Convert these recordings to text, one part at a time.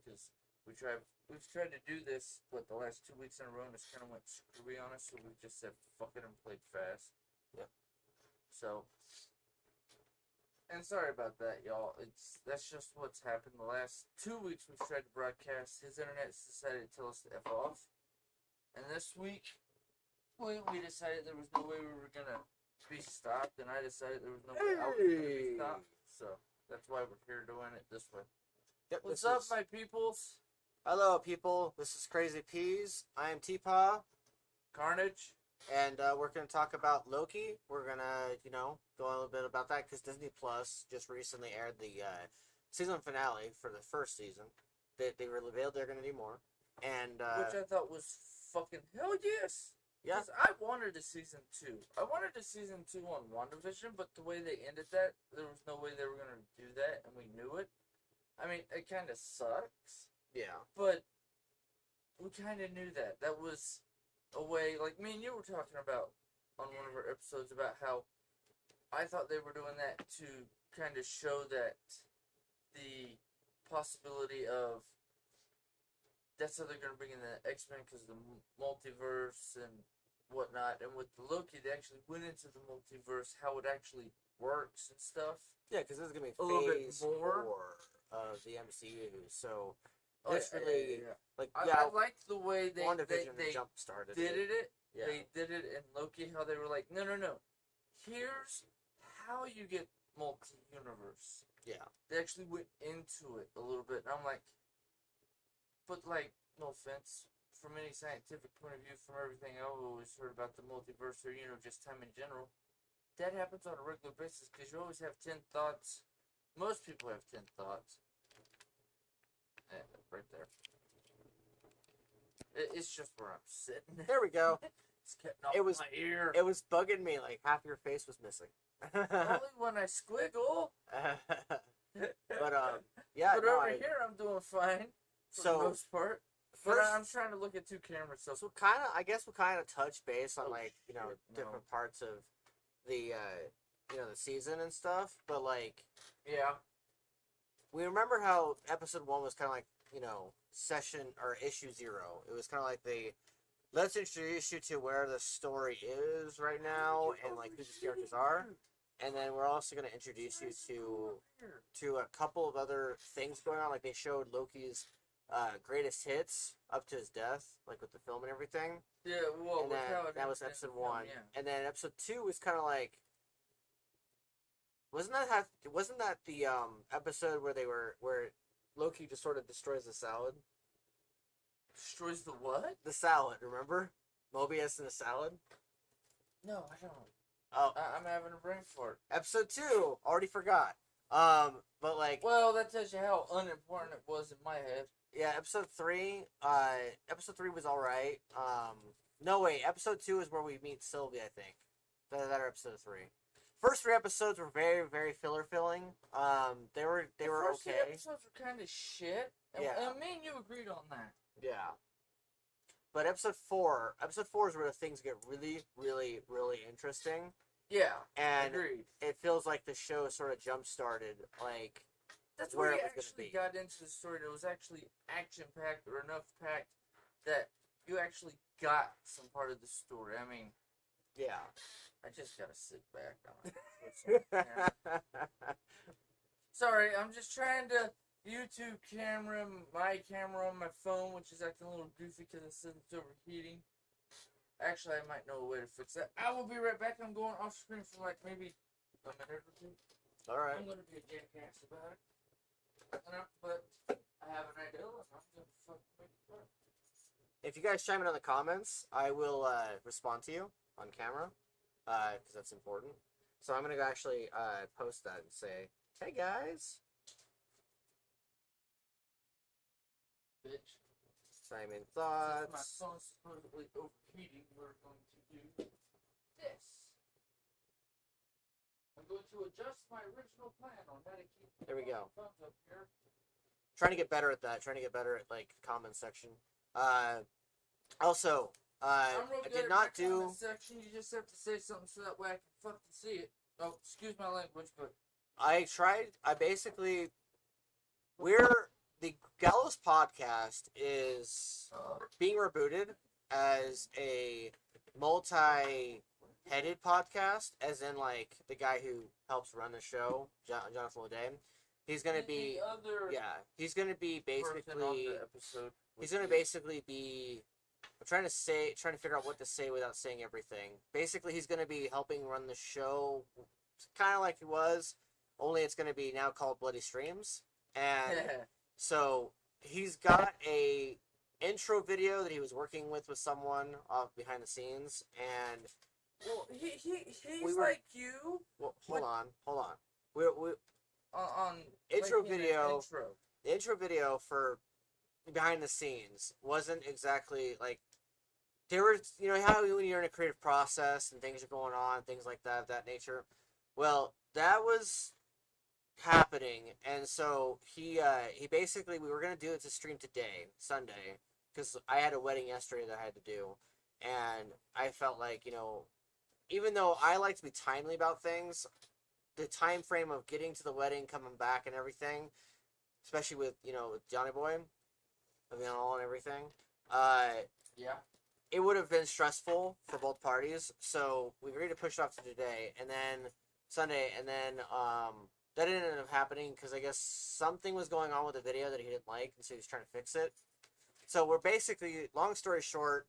because we've tried to do this, the last 2 weeks in a row, and it's kind of went screwy on us, so we've just said fuck it and played fast. Yep. So, and sorry about that, y'all. That's just what's happened. The last 2 weeks we've tried to broadcast. His internet's decided to tell us to F off. And this week, we decided there was no way we were going to be stopped, and I decided there was no way I was going to be stopped. So, that's why we're here doing it this way. Yep, What's up, my peoples? Hello, people. This is Crazy Peas. I am TPAW. Karnage. And we're going to talk about Loki. We're going to, go a little bit about that because Disney Plus just recently aired the season finale for the first season. They revealed they're going to do more. And which I thought was fucking hell yes. Yeah. Because I wanted a season 2. I wanted a season 2 on WandaVision, but the way they ended that, there was no way they were going to do that, and we knew it. I mean, it kind of sucks. Yeah. But we kind of knew that. That was a way, like me and you were talking about on one of our episodes about how I thought they were doing that to kind of show that the possibility of that's how they're going to bring in the X-Men because of the multiverse and whatnot. And with the Loki, they actually went into the multiverse, how it actually works and stuff. Yeah, because this is going to be a little bit more 4 of the MCU. So Oh, it's yeah, really yeah. like I liked the way they jump started. did it. Yeah. They did it in Loki. How they were like, no. Here's how you get multi-universe. Yeah. They actually went into it a little bit, and I'm like, but like, no offense, from any scientific point of view, from everything I've always heard about the multiverse or just time in general, that happens on a regular basis because you always have 10 thoughts. Most people have 10 thoughts. Right there. It's just where I'm sitting. There we go. It's getting off my ear. It was bugging me like half your face was missing. Only when I squiggle. But yeah. But over here I'm doing fine for the most part. But I'm trying to look at 2 cameras. So I guess we'll kind of touch base on different parts of the the season and stuff. But like, yeah. We remember how episode 1 was kind of like, session or issue 0. It was kind of like let's introduce you to where the story is right now and like who the characters are. And then we're also going to introduce you to a couple of other things going on. Like they showed Loki's greatest hits up to his death, like with the film and everything. Yeah, well, and that was episode 1. Yeah. And then episode 2 was kind of like, wasn't that the episode where Loki just sort of destroys the salad? Destroys the what? The salad, remember? Mobius and the salad? No, I don't. Oh. I'm having a brain fart. Episode 2, already forgot. But like... Well, that tells you how unimportant it was in my head. Yeah, episode 3 was alright. No, wait, episode 2 is where we meet Sylvie, I think. That episode 3. First 3 episodes were very, very filler-filling. They were okay. The first 3 episodes were kind of shit. And, yeah. And me and you agreed on that. Yeah. But episode 4 is where things get really, really, really interesting. Yeah, and agreed. It feels like the show sort of jump-started, like, that's where we it was actually got into the story. It was actually action-packed or enough packed that you actually got some part of the story. I mean... Yeah. I just gotta sit back on it. Sorry, I'm just trying to YouTube camera my camera on my phone, which is acting a little goofy because it says it's overheating. Actually, I might know a way to fix that. I will be right back. I'm going off screen for like maybe a minute or 2. Alright. I'm gonna be a jackass about it. But I have an idea and I'm gonna fucking make it work. If you guys chime in on the comments, I will respond to you on camera, because that's important. So I'm going to actually post that and say, hey guys. Bitch. Chime in thoughts. Since my phone's supposedly overheating, we're going to do this. I'm going to adjust my original plan on how to keep there we go. Phones up here. Trying to get better at that. Trying to get better at, like, comment section. Also... I did not do. Section. You just have to say something so that way I can fucking see it. Oh, excuse my language, but I tried. I basically, we're the Gallows podcast is being rebooted as a multi-headed podcast, as in like the guy who helps run the show, Jonathan Lede. He's gonna be He's gonna be basically he's gonna basically be. I'm trying to figure out what to say without saying everything. Basically, he's gonna be helping run the show, kind of like he was, only it's gonna be now called Bloody Streams, and so he's got a intro video that he was working with someone behind the scenes, and well, he's like you. Well, hold on. We on intro video. The intro video for behind the scenes wasn't exactly like there were, you know, how when you're in a creative process and things are going on, things like that of that nature. Well, that was happening, and so he basically, we were gonna do it to stream today, Sunday, because I had a wedding yesterday that I had to do, and I felt like, you know, even though I like to be timely about things, the time frame of getting to the wedding, coming back, and everything, especially with, you know, with Johnny Boy, you know, and everything, it would have been stressful for both parties. So we agreed to push it off to today, and then Sunday, and then that didn't end up happening because I guess something was going on with the video that he didn't like, and so he was trying to fix it. So we're basically, long story short,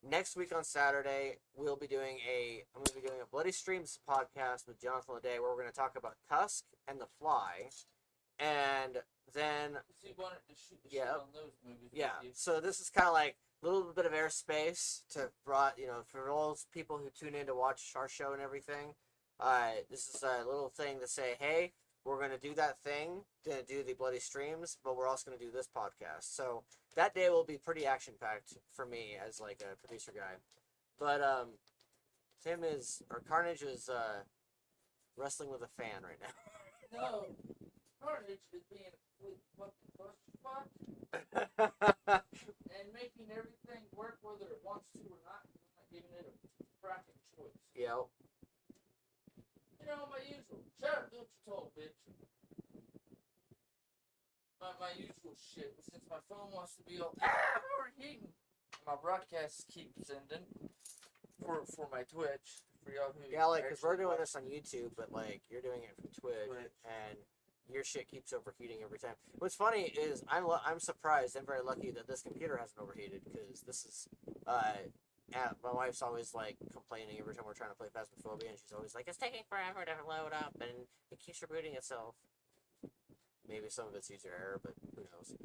next week on Saturday, I'm going to be doing a Bloody Streams podcast with Jonathan Lede, where we're going to talk about Tusk and The Fly, and then he wanted to shoot the shit on those movies. Yeah. So this is kind of like a little bit of airspace to for all those people who tune in to watch our show and everything. This is a little thing to say, hey, we're going to do that thing, going to do the Bloody Streams, but we're also going to do this podcast. So that day will be pretty action-packed for me as, like, a producer guy. But, Karnage is, wrestling with a fan right now. No, Karnage is being a complete fucking clusterfuck and making everything work whether it wants to or not. I'm not giving it a bracket choice. Yep. You know, my usual. Shut up, do what you're told, bitch. My usual shit. Since my phone wants to be all, overheating. My broadcasts keep sending for my Twitch. For y'all who. Yeah, like, because we're doing this on YouTube, but, like, you're doing it from Twitch, and your shit keeps overheating every time. What's funny is I'm surprised and very lucky that this computer hasn't overheated, because this is, my wife's always, like, complaining every time we're trying to play Phasmophobia, and she's always like, it's taking forever to load up, and it keeps rebooting itself. Maybe some of it's user error, but who knows.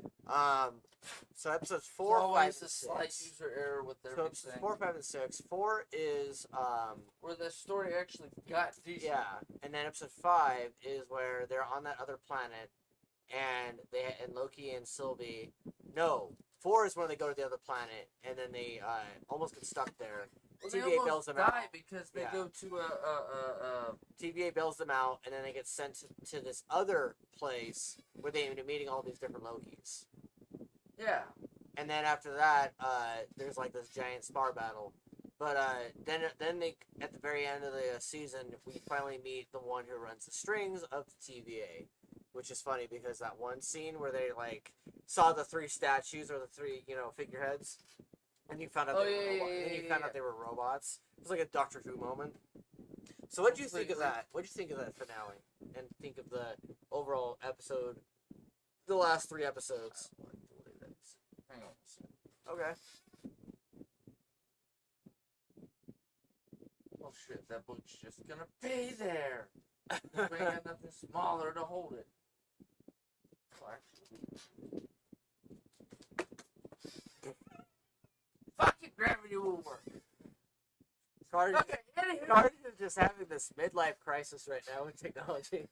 So episodes 4, 5, and 6. Always a slight user error with everything. So episodes 4, 5, and 6. 4 is, where the story actually got decent. Yeah, and then episode 5 is where they're on that other planet, and Loki and Sylvie. No, 4 is when they go to the other planet, and then they almost get stuck there. Well, TVA bails them out because they go to TVA bails them out, and then they get sent to this other place where they end up meeting all these different Lokis. Yeah. And then after that, there's like this giant spar battle. But then they, at the very end of the season, we finally meet the one who runs the strings of the TVA, which is funny because that one scene where they like saw the 3 statues or the 3 figureheads, and you found out they were robots. It was like a Doctor Who moment. So what did you think of that? What did you think of that finale? And think of the overall episode, the last 3 episodes? Hang on a second. Okay. Oh shit, that book's just gonna be there. We ain't got nothing smaller to hold it. Fucking gravity will work. Karnage is just having this midlife crisis right now with technology.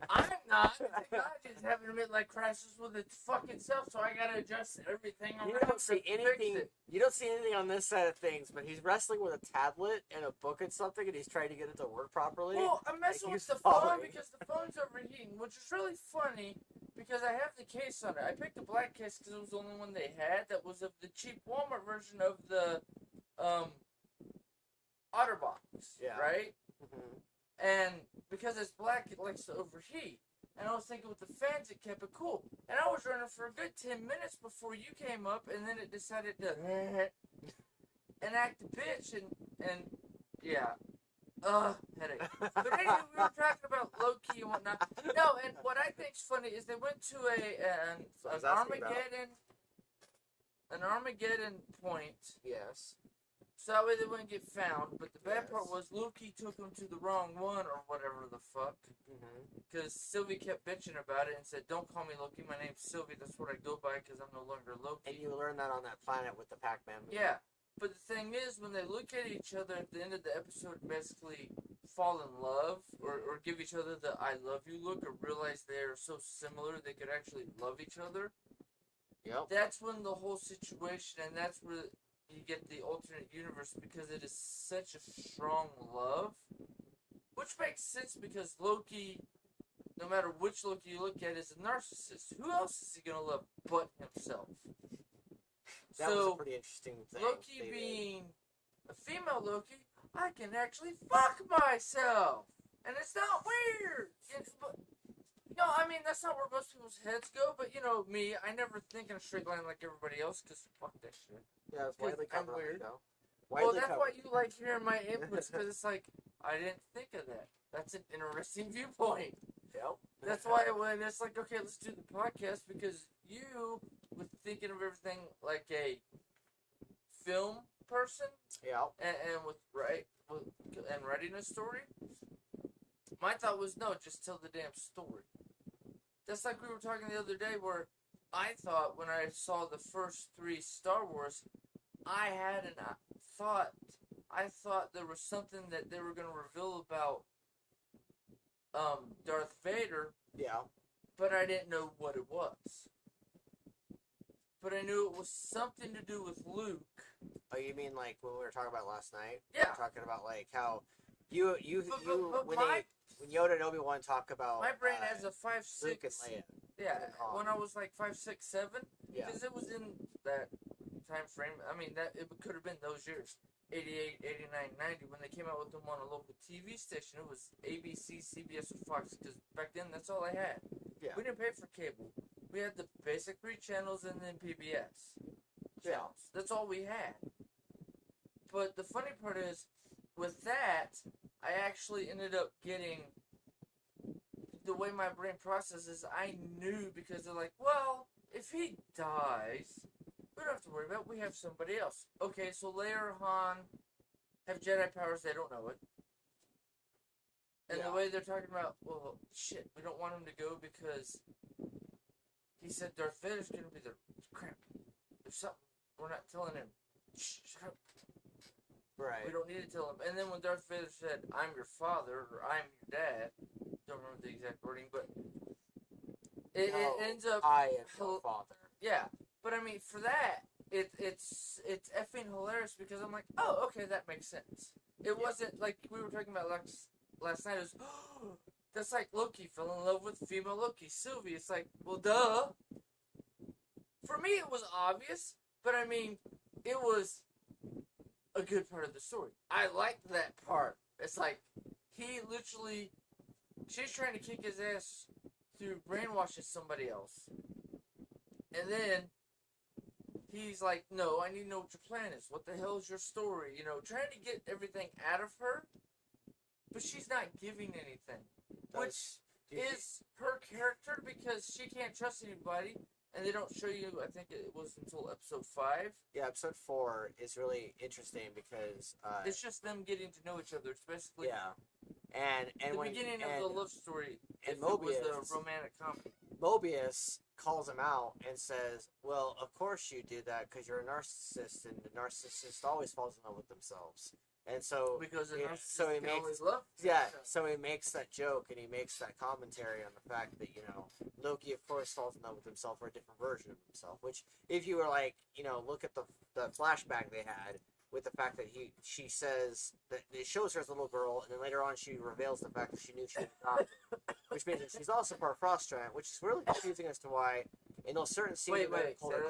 I'm not. Technology is having a midlife crisis with its fucking self, so I gotta adjust everything around. You don't see anything. You don't see anything on this side of things, but he's wrestling with a tablet and a book and something, and he's trying to get it to work properly. Well, I'm messing with the phone because the phone's overheating, which is really funny because I have the case on it. I picked the black case because it was the only one they had that was of the cheap Walmart version of the OtterBox, right? Mm-hmm. And because it's black, it likes to overheat. And I was thinking with the fans, it kept it cool. And I was running for a good 10 minutes before you came up, and then it decided to and act a bitch, and yeah. Headache. But anyway, we were talking about Loki and whatnot. No, and what I think's funny is they went to an Armageddon point. Yes. So that way they wouldn't get found. But the bad Yes. part was Loki took them to the wrong one or whatever the fuck. Because Sylvie kept bitching about it and said, "Don't call me Loki. My name's Sylvie. That's what I go by because I'm no longer Loki." And you learn that on that planet with the Pac-Man movie. Yeah. But the thing is, when they look at each other at the end of the episode, basically fall in love or give each other the "I love you" look, or realize they're so similar they could actually love each other. Yep. That's when the whole situation, and that's where you get the alternate universe, because it is such a strong love, which makes sense because Loki, no matter which Loki you look at, is a narcissist. Who else is he gonna love but himself? That was a pretty interesting thing. Loki being a female Loki, I can actually fuck myself, and it's not weird. No, I mean, that's not where most people's heads go, but you know me, I never think in a straight line like everybody else, because fuck that shit. Yeah, it's widely I'm covered on the weird. show. Well, that's why you like hearing my inputs, because it's like, I didn't think of that. That's an interesting viewpoint. Yep. That's why when it's like, okay, let's do the podcast, because you, with thinking of everything like a film person, Yep. and writing a story, my thought was, no, just tell the damn story. That's like we were talking the other day where I thought when I saw the first 3 Star Wars, I thought there was something that they were going to reveal about Darth Vader. Yeah. But I didn't know what it was. But I knew it was something to do with Luke. Oh, you mean like when we were talking about last night? Yeah. We were talking about like how when Yoda and Obi-Wan talk about my brain has a 5, 6. Luke and Leia. Yeah, when I was like 5, 6, 7. Yeah. Because it was in that time frame. I mean, that it could have been those years. 88, 89, 90, when they came out with them on a local TV station. It was ABC, CBS, or Fox, because back then that's all I had. Yeah. We didn't pay for cable. We had the basic 3 channels and then PBS channels. Yeah. That's all we had. But the funny part is, with that, I actually ended up getting, the way my brain processes, I knew, because they're like, well, if he dies, we don't have to worry about it. We have somebody else. Okay, so Leia or Han have Jedi powers, they don't know it. And the way they're talking about, well, shit, we don't want him to go because he said Darth Vader's going to be the crap. There's something. We're not telling him. Shh, shut up. Right. We don't need to tell him. And then when Darth Vader said, "I'm your father," or "I'm your dad," don't remember the exact wording, but it ends up. I am your father. Yeah, but I mean, for that, it's effing hilarious, because I'm like, oh, okay, that makes sense. It wasn't like we were talking about last night. It was, that's like Loki fell in love with female Loki, Sylvie. It's like, well, duh. For me, it was obvious, but I mean, it was a good part of the story. I liked that part. It's like, he literally, she's trying to kick his ass through brainwashing somebody else. And then he's like, no, I need to know what your plan is. What the hell is your story? You know, trying to get everything out of her, but she's not giving anything. Which is her character, because she can't trust anybody. And they don't show you, I think it was until episode 5. Yeah, episode 4 is really interesting because it's just them getting to know each other. It's basically and the when, beginning of the love story. And if Mobius, it was a romantic comedy. Mobius calls him out and says, "Well, of course you do that because you're a narcissist, and the narcissist always falls in love with themselves." And so because he makes that joke, and he makes that commentary on the fact that, you know, Loki of course falls in love with himself, or a different version of himself. Which, if you were like, you know, look at the flashback they had with the fact that she says that it shows her as a little girl, and then later on she reveals the fact that she knew she was adopted, which means that she's also part Frost Giant, which is really confusing as to why in those certain scenes they call her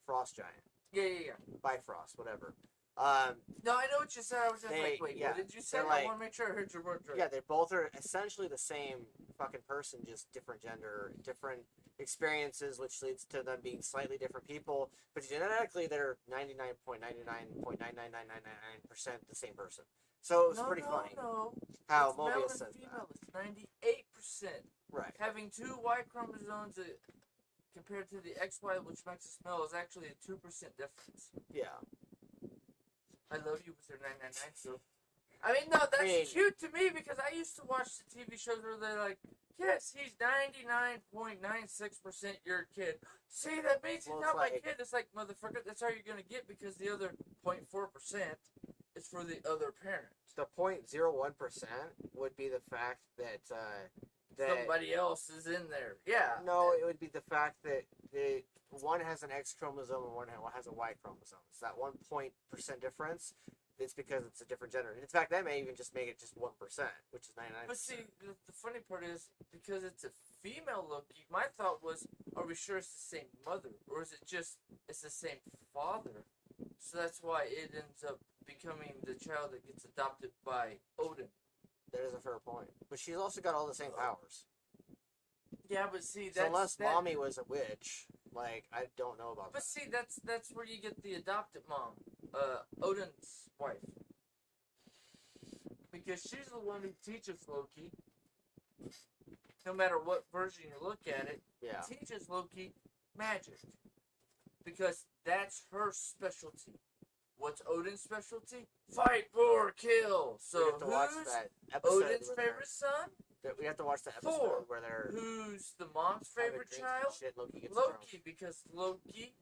Frost Giant. Yeah. Bifrost, whatever. No, I know what you said. I was just like, wait, yeah, what did you say? they're I like- want to make sure I heard your words right. Yeah, they both are essentially the same fucking person, just different gender, different experiences, which leads to them being slightly different people. But genetically, they're 99.99.99999% the same person. So it's pretty funny No. how It's male Mobius and says female. that. It's 98%. Right. Having two Y chromosomes compared to the XY, which makes us male, is actually a 2% difference. Yeah. I love you with your 999. So, I mean, no, that's cute to me because I used to watch the TV shows where they're like, yes, he's 99.96% your kid. See, that means he's not my kid. It's like, motherfucker, that's all you're gonna get because the other 0.4% is for the other parent. The 0.01% would be the fact that somebody else is in there. Yeah. No, it would be the fact that one has an X chromosome and one has a Y chromosome. It's that 1% difference. It's because it's a different gender. In fact, that may even just make it just 1%, which is 99%. But see, the funny part is, because it's a female Loki, my thought was, are we sure it's the same mother? Or is it just, it's the same father? So that's why it ends up becoming the child that gets adopted by Odin. That is a fair point. But she's also got all the same powers. Yeah, but see, that's... So unless Mommy was a witch, like, I don't know about that. But see, that's where you get the adopted mom. Odin's wife. Because she's the one who teaches Loki, no matter what version you look at it, teaches Loki magic. Because that's her specialty. What's Odin's specialty? Fight, roar, kill. So who's Odin's favorite son? We have to watch the episode where they're... Who's the mom's favorite child? Shit, Loki, because Loki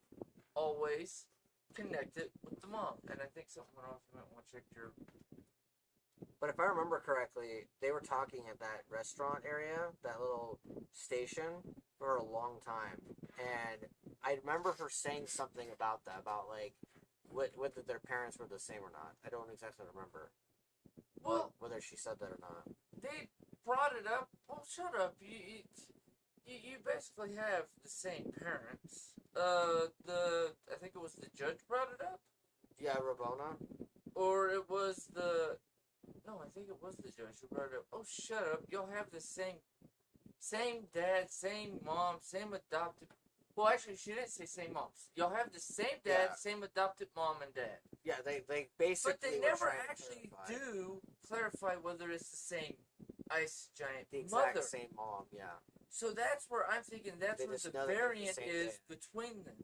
always connected with the mom. And I think something went off. You might want to check your... But if I remember correctly, they were talking at that restaurant area, that little station, for a long time. And I remember her saying something about that, about, like, whether their parents were the same or not. I don't exactly remember. Well, whether she said that or not. They brought it up. Oh, shut up. You basically have the same parents. I think it was the judge brought it up. Yeah, Rabona. Or it was the... No, I think it was the judge who brought it up. Oh, shut up. Y'all have the same dad, same mom, same adopted... Well, actually, she didn't say same moms. Y'all have the same dad, same adopted mom and dad. Yeah, they basically... But they never actually do clarify whether it's the same ice giant the exact mother. same mom, yeah. So that's where I'm thinking that's where the variant is between them.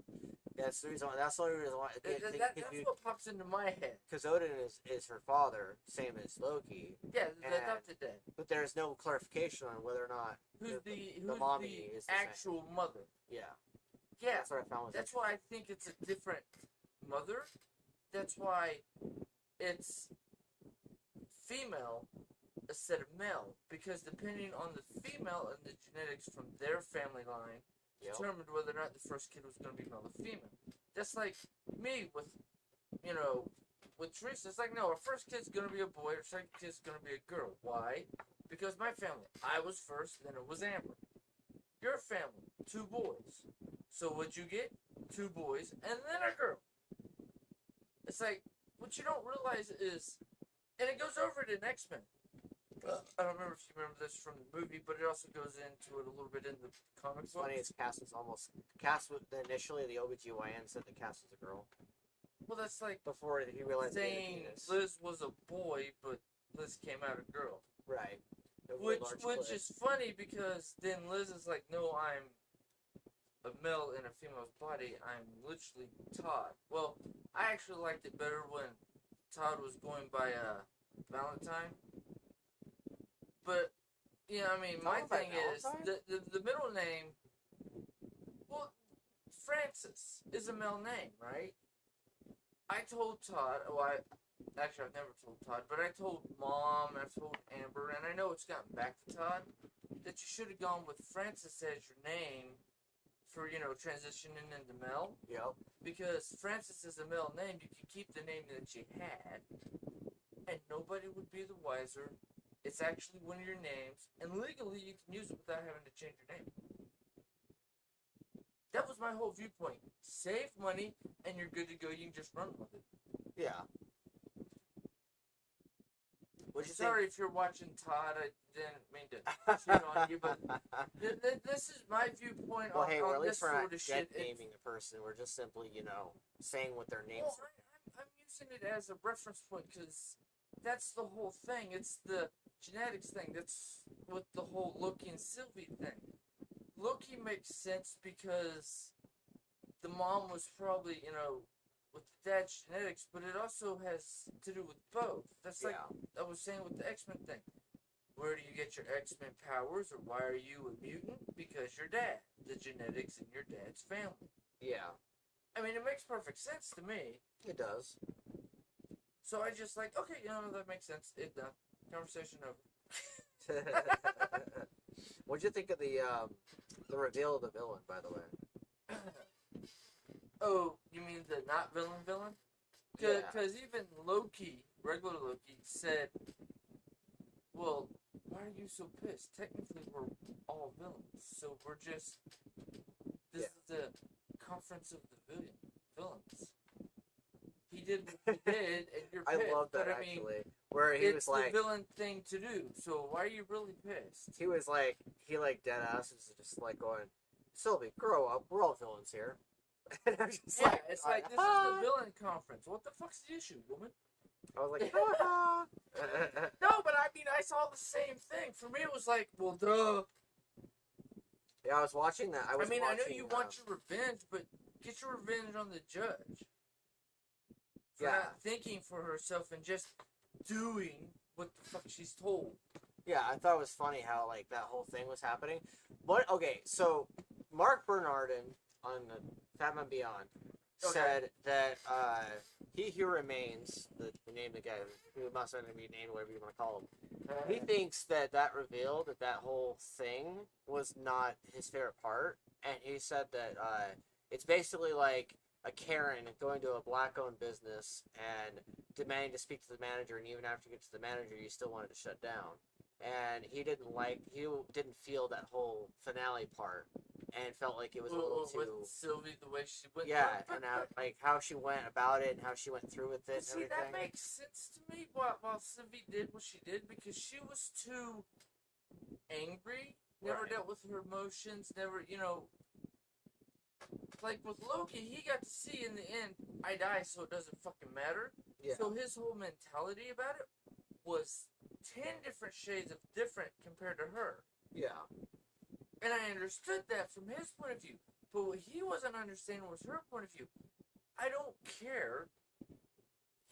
Yeah, that's the reason. That's the only reason why. That's what pops into my head. Because Odin is her father, same as Loki. Yeah, the adopted dad. But there's no clarification on whether or not who's the mommy is the actual same. mother. Yeah. Yeah. That's what I found. That's why I think it's a different mother. That's why it's female instead of male, because depending on the female and the genetics from their family line determined whether or not the first kid was going to be male or female. Just like me with, with Teresa. It's like, no, our first kid's going to be a boy, our second kid's going to be a girl. Why? Because my family, I was first, then it was Amber. Your family, 2 boys. So what'd you get? 2 boys, and then a girl. It's like, what you don't realize is, and it goes over it in X-Men. I don't remember if you remember this from the movie, but it also goes into it a little bit in the comic book. Funny, it's cast was initially the OBGYN said the cast was a girl. Well, that's like before he realized saying Liz was a boy, but Liz came out a girl. Right. Which is funny because then Liz is like, no, I'm a male in a female's body. I'm literally Todd. Well, I actually liked it better when Todd was going by Valentine. But, my thing is, the middle name, well, Francis is a male name, right? I told Todd, actually I've never told Todd, but I told Mom, and I've told Amber, and I know it's gotten back to Todd, that you should have gone with Francis as your name for, transitioning into male. Yep. Because Francis is a male name, you can keep the name that you had, and nobody would be the wiser. It's actually one of your names, and legally you can use it without having to change your name. That was my whole viewpoint. Save money, and you're good to go. You can just run with it. Yeah. What you Sorry if you're watching Todd. I didn't mean to shit on you, but this is my viewpoint Well, on, hey, on at least this we're sort not of shit. naming the person. We're just simply, saying what their names Well, are. I'm using it as a reference point because that's the whole thing. It's the genetics thing. That's with the whole Loki and Sylvie thing. Loki makes sense because the mom was probably, with the dad's genetics, but it also has to do with both. That's like I was saying with the X-Men thing. Where do you get your X-Men powers, or why are you a mutant? Because your dad. The genetics in your dad's family. Yeah. I mean, it makes perfect sense to me. It does. So I just like, okay, that makes sense. It done. Conversation over. What'd you think of the reveal of the villain, by the way? Oh, you mean the not villain? Because even Loki, regular Loki, said, well, why are you so pissed? Technically, we're all villains. So we're just... This is the conference of the villains. He did what he did, and you're pissed. I love that, but, actually. Where he was like... It's the villain thing to do, so why are you really pissed? He was like... He, dead ass is just, going, Sylvie, grow up. We're all villains here. And I'm just it's like, this is the villain conference. What the fuck's the issue, woman? I was like, ha No, but I mean, I saw the same thing. For me, it was like, well, duh. Yeah, I was watching that. I know you want your revenge, but get your revenge on the judge. For not thinking for herself and just doing what the fuck she's told. Yeah, I thought it was funny how, that whole thing was happening. Okay, so Mark Bernardin on the Fat Man Beyond said that He Who Remains, the name of the guy, who must not be named, whatever you want to call him, he thinks that reveal, that whole thing was not his favorite part, and he said that it's basically like a Karen going to a black-owned business and demanding to speak to the manager, and even after you get to the manager, you still wanted to shut down. And he didn't feel that whole finale part, and felt like it was a little too... With Sylvie, the way she went through it. And how she went about it, and how she went through with it, See, and everything. that makes sense to me, while Sylvie did what she did, because she was too angry, never dealt with her emotions, never, like with Loki, he got to see in the end, I die, so it doesn't fucking matter. Yeah. So his whole mentality about it was 10 different shades of different compared to her. Yeah. And I understood that from his point of view. But what he wasn't understanding was her point of view. I don't care.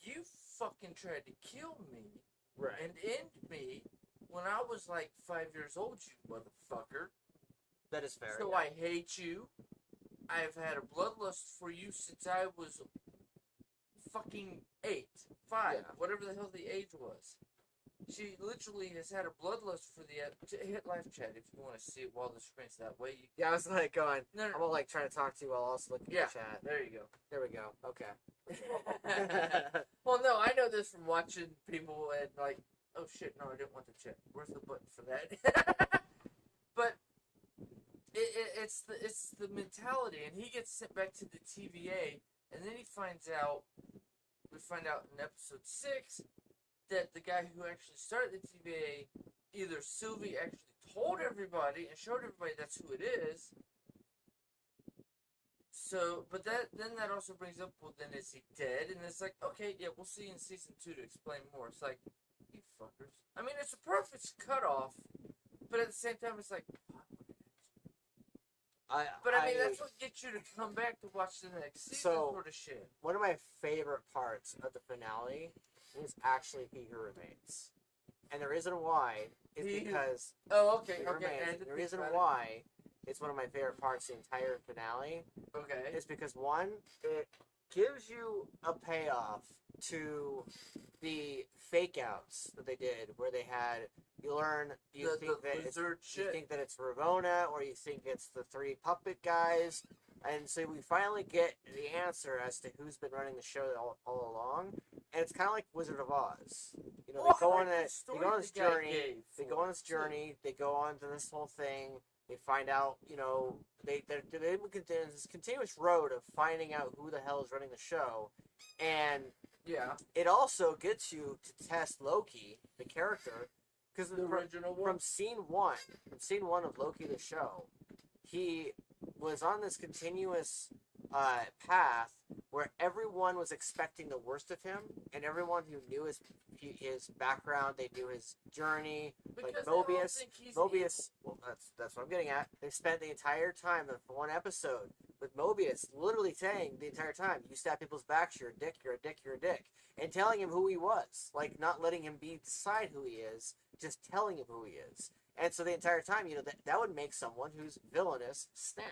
You fucking tried to kill me. Right. And end me when I was like 5 years old, you motherfucker. That is fair. So I hate you. I've had a bloodlust for you since I was fucking 8, 5, whatever the hell the age was. She literally has had a bloodlust for the... Hit live chat if you want to see it while the screen's that way. I was going... No. I'm trying to talk to you while also looking at the chat. There you go. There we go. Okay. Well, no, I know this from watching people and oh shit, no, I didn't want the chat. Where's the button for that? But it's the mentality, and he gets sent back to the TVA, and then we find out in episode 6 that the guy who actually started the TVA, either Sylvie actually told everybody and showed everybody that's who it is. So, but that also brings up, well, then is he dead? And it's like, okay, yeah, we'll see in season 2 to explain more. It's like, you fuckers. I mean, it's a perfect cutoff, but at the same time, it's like, that's what gets you to come back to watch the next season sort of shit. One of my favorite parts of the finale is actually He Who Remains. And the reason why is because... Oh, okay, The reason why it's one of my favorite parts of the entire finale is because, one, it gives you a payoff to the fake-outs that they did, where they had... You think that it's Ravonna, or you think it's the 3 puppet guys, and so we finally get the answer as to who's been running the show all along, and it's kind of like Wizard of Oz. They go on this journey. They go on to this whole thing. They find out, they're this continuous road of finding out who the hell is running the show, and Yeah. It also gets you to test Loki, the character, because The original one. from scene one of Loki the show, he was on this continuous path where everyone was expecting the worst of him, and everyone who knew his background, they knew his journey. Because like they all Mobius, think he's Mobius. Well, that's what I'm getting at. They spent the entire time of one episode with Mobius literally saying the entire time, "You stab people's backs, you're a dick, you're a dick, you're a dick," and telling him who he was, like not letting him decide who he is, just telling him who he is. And so the entire time, that would make someone who's villainous snap.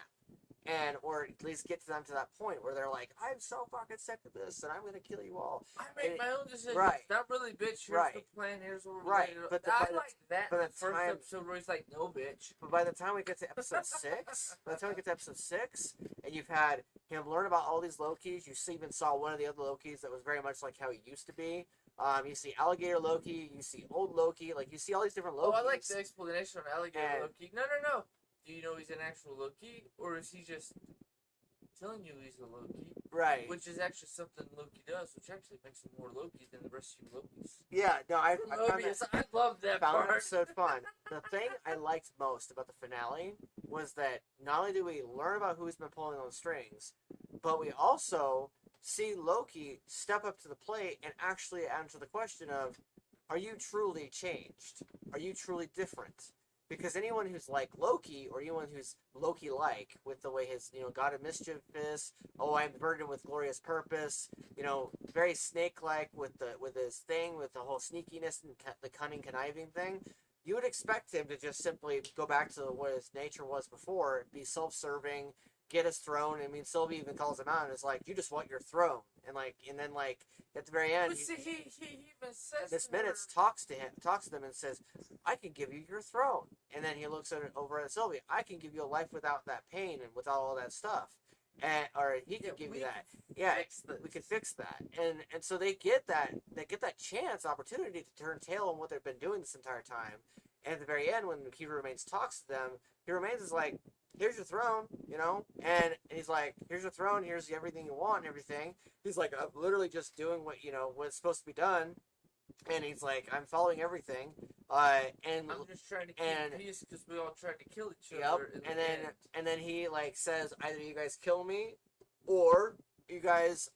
And, or at least get to them to that point where they're like, I'm so fucking sick of this, and I'm going to kill you all. I make my own decisions. Right. Not really, bitch. Here's Right. the plan. Here's what we're Right. gonna do. But I like that by in the the first time- episode where he's like, no, bitch. But by the time we get to episode 6, and you've had him learn about all these Lokis, you even saw one of the other Lokis that was very much like how he used to be. You see Alligator Loki, you see Old Loki, like you see all these different Lokis. Oh, I like the explanation on Alligator And- Loki. No. Do you know he's an actual Loki? Or is he just telling you he's a Loki? Right. Which is actually something Loki does, which actually makes him more Loki than the rest of you Lokis. Yeah, no, I From found Mobius, that, I love that found part. episode fun. The thing I liked most about the finale was that not only do we learn about who's been pulling those strings, but we also see Loki step up to the plate and actually answer the question of, are you truly changed? Are you truly different? Because anyone who's like Loki, or anyone who's Loki-like, with the way his, God of Mischief is, I'm burdened with glorious purpose, very Snake-like with his thing, with the whole sneakiness and the cunning, conniving thing, you would expect him to just simply go back to what his nature was before, be self-serving, get his throne. I mean, Sylvie even calls him out and is like, "You just want your throne," and then at the very end, But see, he even says Miss to her- Minutes talks to them and says, "I can give you your throne." And then he looks over at Sylvie. "I can give you a life without that pain and without all that stuff." Or he can give you that. Yeah, we can fix that. And so they get that opportunity to turn tail on what they've been doing this entire time. And at the very end, when He Who Remains talks to them, He Who Remains is like, "Here's your throne," and he's like, "Here's your throne, here's everything you want and everything." He's like, "I'm literally just doing what's supposed to be done," and he's like, "I'm following everything," and I'm just trying to keep peace because we all tried to kill each other. and then he says, "Either you guys kill me, or you guys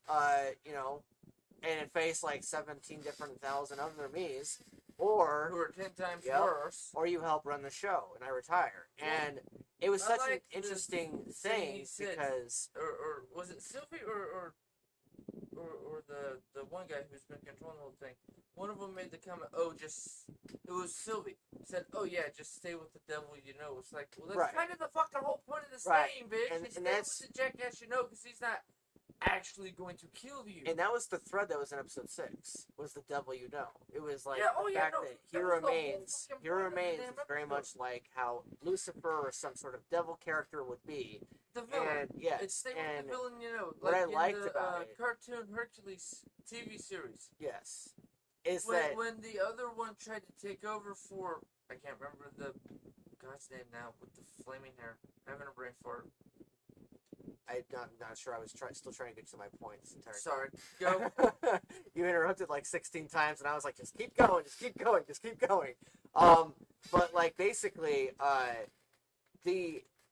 and face 17,000 other me's, or who are 10 times worse, or you help run the show and I retire." And it was such an interesting thing because, or was it Sylvie or the one guy who's been controlling the whole thing? One of them made the comment, it was Sylvie, said, "Oh yeah, just stay with the devil you know." It's like, well, that's kind of the fucking whole point of the saying, bitch. And Stay that's with the jackass you know, because he's not actually going to kill you. and that was the thread that was in episode 6, was the devil you know. It was like the fact that that was the whole He Remains damn is very episode. much like how Lucifer or some sort of devil character would be. The villain. And yes, It's stay with and the villain you know. what I in liked the, about it, cartoon Hercules TV series. yes, is When, that when the other one tried to take over for, I can't remember the guy's name now with the flaming hair. I'm having a brain fart. I'm not sure. I was still trying to get to my point this entire Sorry. Go. time. You interrupted 16 times, and I was like, "Just keep going, just keep going, just keep going." But basically,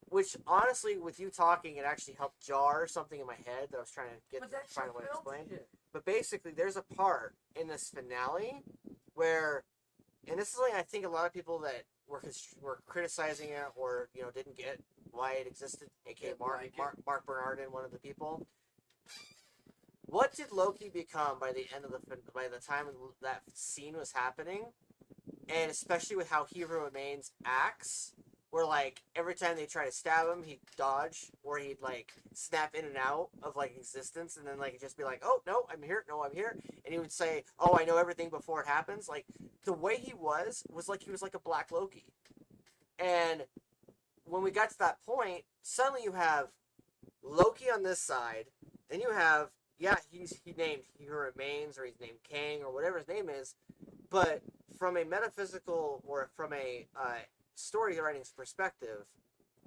which honestly, with you talking, it actually helped jar something in my head that I was trying to find a way to explain. But basically, there's a part in this finale where, and this is something I think a lot of people that were criticizing it or didn't get why it existed, aka Mark Bernardin, one of the people. What did Loki become by the time that scene was happening, and especially with how He Who Remains acts? Where every time they try to stab him, he'd dodge, or he'd snap in and out of existence, and then he'd just be like, "Oh no, I'm here. No, I'm here," and he would say, "Oh, I know everything before it happens." The way he was he was like a black Loki, and when we got to that point, suddenly you have Loki on this side, then you have he named He Who Remains, or he's named Kang, or whatever his name is, but from a metaphysical or from a story writing's perspective,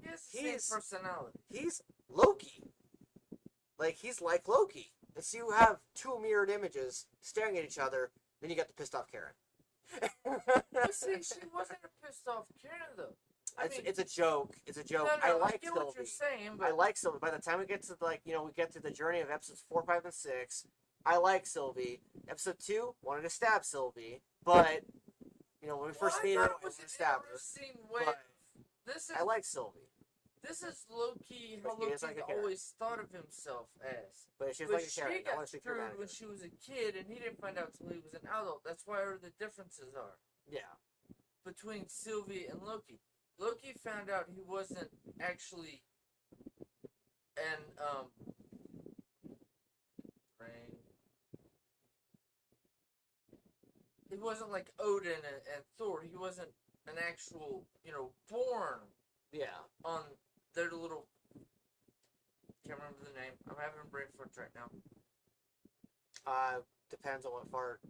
He has the same personality. he's Loki. He's like Loki. And so you have two mirrored images staring at each other, then you got the pissed off Karen. But see, she wasn't a pissed off Karen, though. It's a joke. It's a joke. No, I like I get Sylvie. what you're saying, but I like Sylvie. By the time we get to we get to the journey of episodes 4, 5, and 6, I like Sylvie. Episode 2 wanted to stab Sylvie, but when we first meet her, it was to stab her. But I like Sylvie. This is Loki. How But he is Loki like a always thought of himself as. But she's But like a she Karen. I want got to speak screwed when she was a kid, and he didn't find out till he was an adult. That's why the differences are Yeah. between Sylvie and Loki. Loki found out he wasn't actually an he wasn't like Odin and Thor. He wasn't an actual, born Yeah. on their little. Can't remember the name. I'm having brain farts right now. Depends on what part.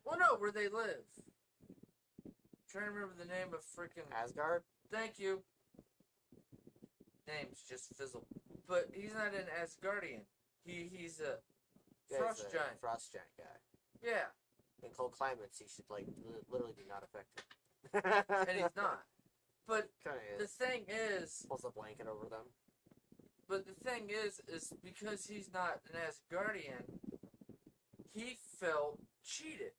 Well, no, where they live. Trying to remember the name of freaking Asgard? Thank you. Names just fizzle. But he's not an Asgardian. He's a frost giant. Frost giant guy. Yeah. In cold climates, he should literally be not affected. And he's not. But Kinda the is. thing is, Pulls a blanket over them. but the thing is because he's not an Asgardian, he felt cheated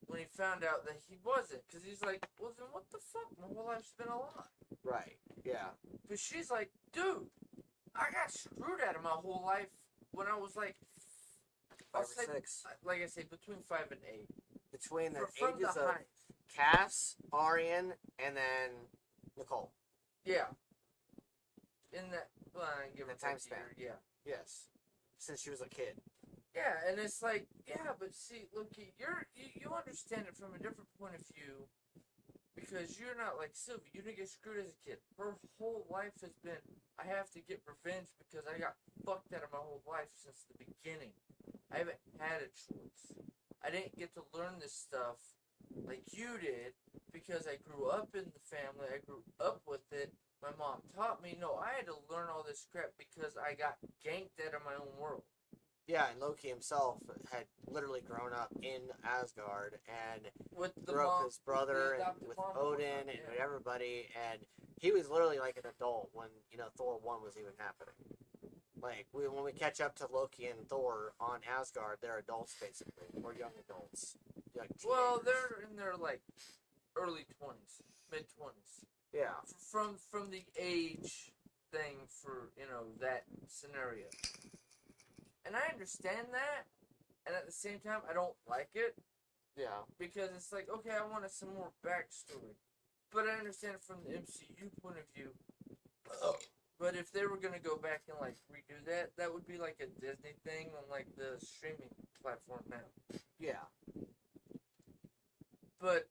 when he found out that he wasn't. Because he's like, well, then what the fuck? My whole life's been a lie. Right. Yeah. But she's like, dude, I got screwed out of my whole life when I was like, 5 or 6. like I say, between 5 and 8. Between the From ages the of height. Cass, Arian, and then Nicole. Yeah. In that, give The it time a span. year, yeah. Yes. Since she was a kid. Yeah, and it's like, yeah, but see, Loki, you understand it from a different point of view because you're not like Sylvie. You didn't get screwed as a kid. Her whole life has been, I have to get revenge because I got fucked out of my whole life since the beginning. I haven't had a choice. I didn't get to learn this stuff like you did because I grew up in the family. I grew up with it. My mom taught me. No, I had to learn all this crap because I got ganked out of my own world. Yeah, and Loki himself had literally grown up in Asgard and With the grew up mom, with his brother the and adopted with mom Odin and yeah. everybody, and he was literally like an adult when Thor 1 was even happening. Like when we catch up to Loki and Thor on Asgard, they're adults basically, or young adults. Like Well, teenagers. they're in their like early 20s, mid 20s. Yeah. From the age thing for that scenario. And I understand that, and at the same time, I don't like it Yeah. because it's like, okay, I wanted some more backstory, but I understand it from the MCU point of view. But if they were gonna go back and like redo that, that would be like a Disney thing on like the streaming platform now. Yeah. But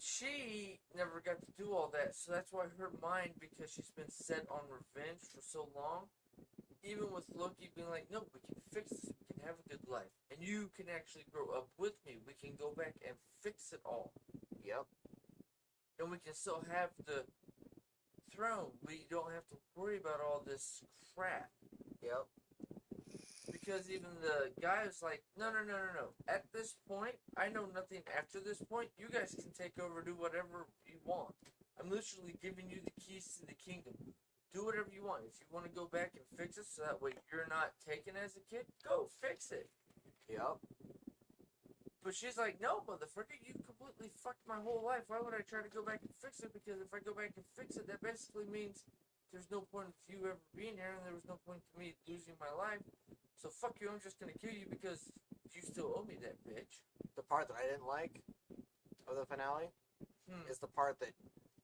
she never got to do all that, so that's why her mind, because she's been set on revenge for so long, even with Loki being like, no, we can fix this, we can have a good life, and you can actually grow up with me, we can go back and fix it all. Yep. And we can still have the throne, we don't have to worry about all this crap. Yep. Because even the guy is like, no. At this point, I know nothing after this point. You guys can take over, do whatever you want. I'm literally giving you the keys to the kingdom. Do whatever you want. If you want to go back and fix it so that way you're not taken as a kid, go fix it. Yep. But she's like, no, motherfucker, you completely fucked my whole life. Why would I try to go back and fix it? Because if I go back and fix it, that basically means there's no point of you ever being here, and there was no point to me losing my life. So fuck you, I'm just gonna kill you because you still owe me that, bitch. The part that I didn't like of the finale is the part that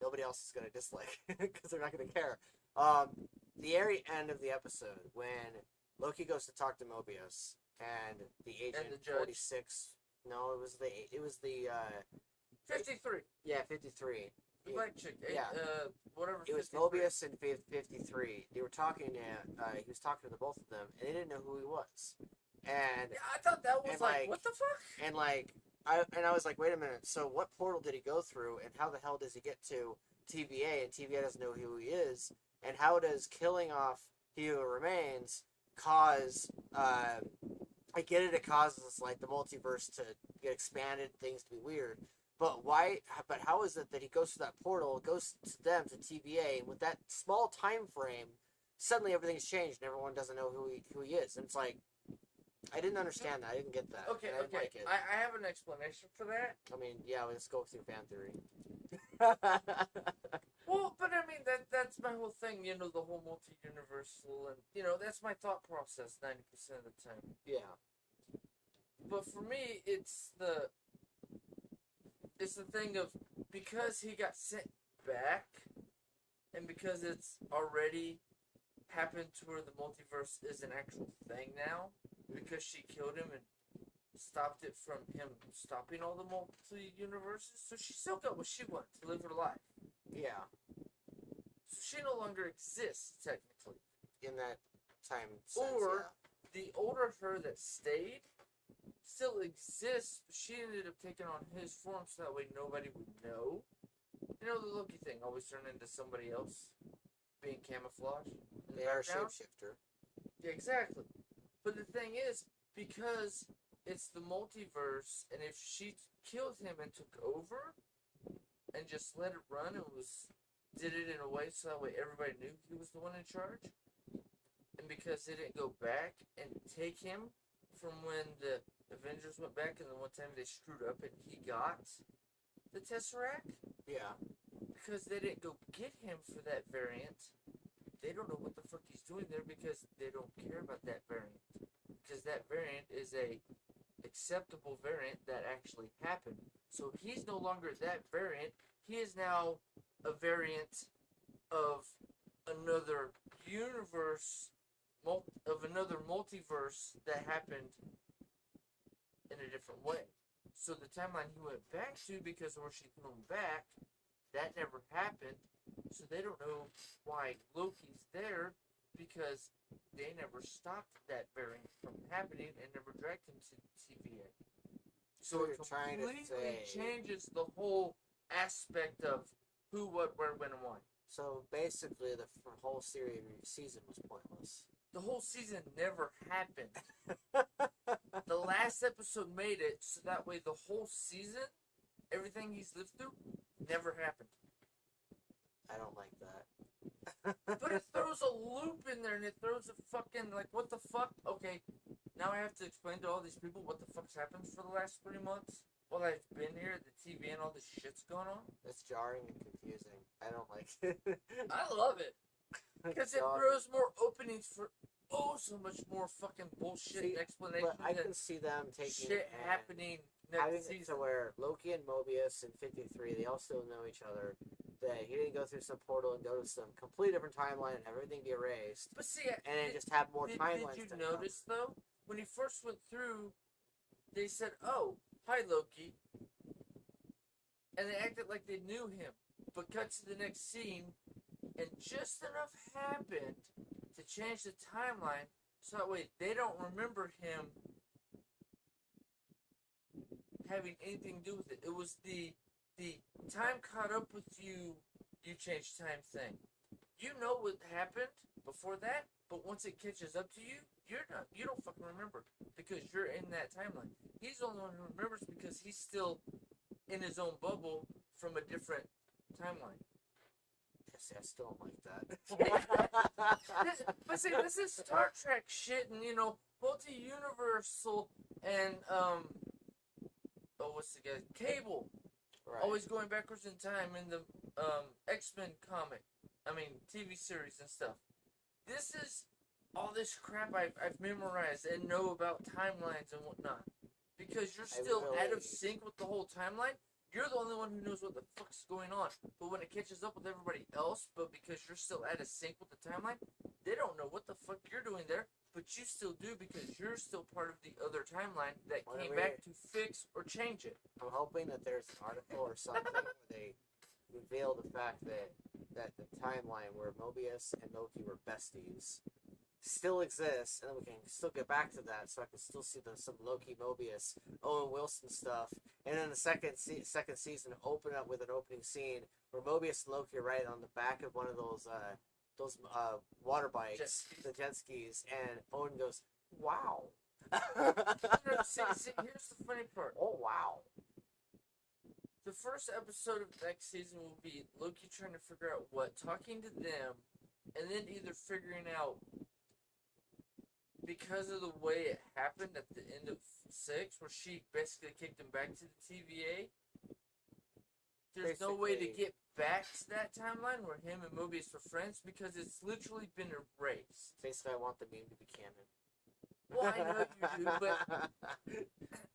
nobody else is gonna dislike because they're not gonna care. The very end of the episode when Loki goes to talk to Mobius and the agent And the judge. 46. No, it was the 53. Yeah, 53. The black chick. Yeah. Whatever. It was 53. Mobius and 53. They were talking. He was talking to both of them, and they didn't know who he was. And Yeah, I thought that was and, like, like, what the fuck? and I was like, wait a minute. So what portal did he go through, and how the hell does he get to TVA? And TVA doesn't know who he is. And how does killing off He Who Remains cause I get it causes like the multiverse to get expanded, things to be weird. But why? But how is it that he goes through that portal, goes to them to TVA, and with that small time frame, suddenly everything's changed and everyone doesn't know who he is? And it's like, I didn't understand that. I didn't get that. Okay, I didn't like it. I have an explanation for that. I mean, yeah, let's go through fan theory. Well, but I mean that's my whole thing. You know, the whole multi-universal, and you know that's my thought process 90% of the time. Yeah. But for me, it's the thing of because he got sent back, and because it's already happened to where the multiverse is an actual thing now, because she killed him and stopped it from him stopping all the multi-universes, so she still got what she wanted to live her life. Yeah. So she no longer exists, technically. In that time sense, Or the older her that stayed still exists, but she ended up taking on his form so that way nobody would know. You know the Loki thing, always turn into somebody else, being camouflaged. They are a shapeshifter. Yeah, exactly. But the thing is, because it's the multiverse, and if she killed him and took over, and just let it run and did it in a way so that way everybody knew he was the one in charge, and because they didn't go back and take him from when the Avengers went back and the one time they screwed up and he got the Tesseract, Yeah. because they didn't go get him for that variant, they don't know what the fuck he's doing there because they don't care about that variant. Because that variant is a acceptable variant that actually happened. So he's no longer that variant. He is now a variant of another universe, of another multiverse that happened in a different way. So the timeline he went back to, because of where she threw him back, that never happened. So they don't know why Loki's there, because they never stopped that variant from happening and never dragged him to TVA. So it completely changes the whole aspect of who, what, where, when, and why. So basically, the whole season was pointless. The whole season never happened. The last episode made it so that way the whole season, everything he's lived through, never happened. I don't like that. But it throws a loop in there, and it throws a fucking, like, what the fuck? Okay, now I have to explain to all these people what the fuck's happened for the last 3 months while I've been here, the TV and all this shit's going on. It's jarring and confusing. I don't like it. I love it. Because it throws more openings for so much more fucking bullshit and explanation. But I can see them taking shit happening next season. To where Loki and Mobius in 53, they all still know each other. That he didn't go through some portal and go to some completely different timeline and have everything be erased. But see, and just have more timelines. Did you notice though, when he first went through, they said, "Oh, hi Loki," and they acted like they knew him. But cut to the next scene, and just enough happened to change the timeline so that way they don't remember him having anything to do with it. It was the time caught up with you, you changed time thing. You know what happened before that, but once it catches up to you, you don't fucking remember because you're in that timeline. He's the only one who remembers because he's still in his own bubble from a different timeline. See, I still don't like that. But see, this is Star Trek shit, and you know, multi-universal, and what's the guy? Cable. Right. Always going backwards in time in the X-Men comic. I mean, TV series and stuff. This is all this crap I've memorized and know about timelines and whatnot. Because you're still out of sync with the whole timeline. You're the only one who knows what the fuck's going on. But when it catches up with everybody else, but because you're still out of sync with the timeline, they don't know what the fuck you're doing there. But you still do because you're still part of the other timeline that came back to fix or change it. I'm hoping that there's an article or something where they reveal the fact that the timeline where Mobius and Loki were besties still exists, and then we can still get back to that, so I can still see some Loki, Mobius, Owen Wilson stuff, and then the second season open up with an opening scene where Mobius and Loki are right on the back of one of those those water bikes, the jet skis, and Owen goes, "Wow." See, here's the funny part. Oh wow. The first episode of next season will be Loki trying to figure out what, talking to them, and then either figuring out, because of the way it happened at the end of 6, where she basically kicked him back to the TVA, there's no way to get back to that timeline where him and Mobius were friends, because it's literally been erased. Basically, I want the meme to be canon. Well, I know you do, but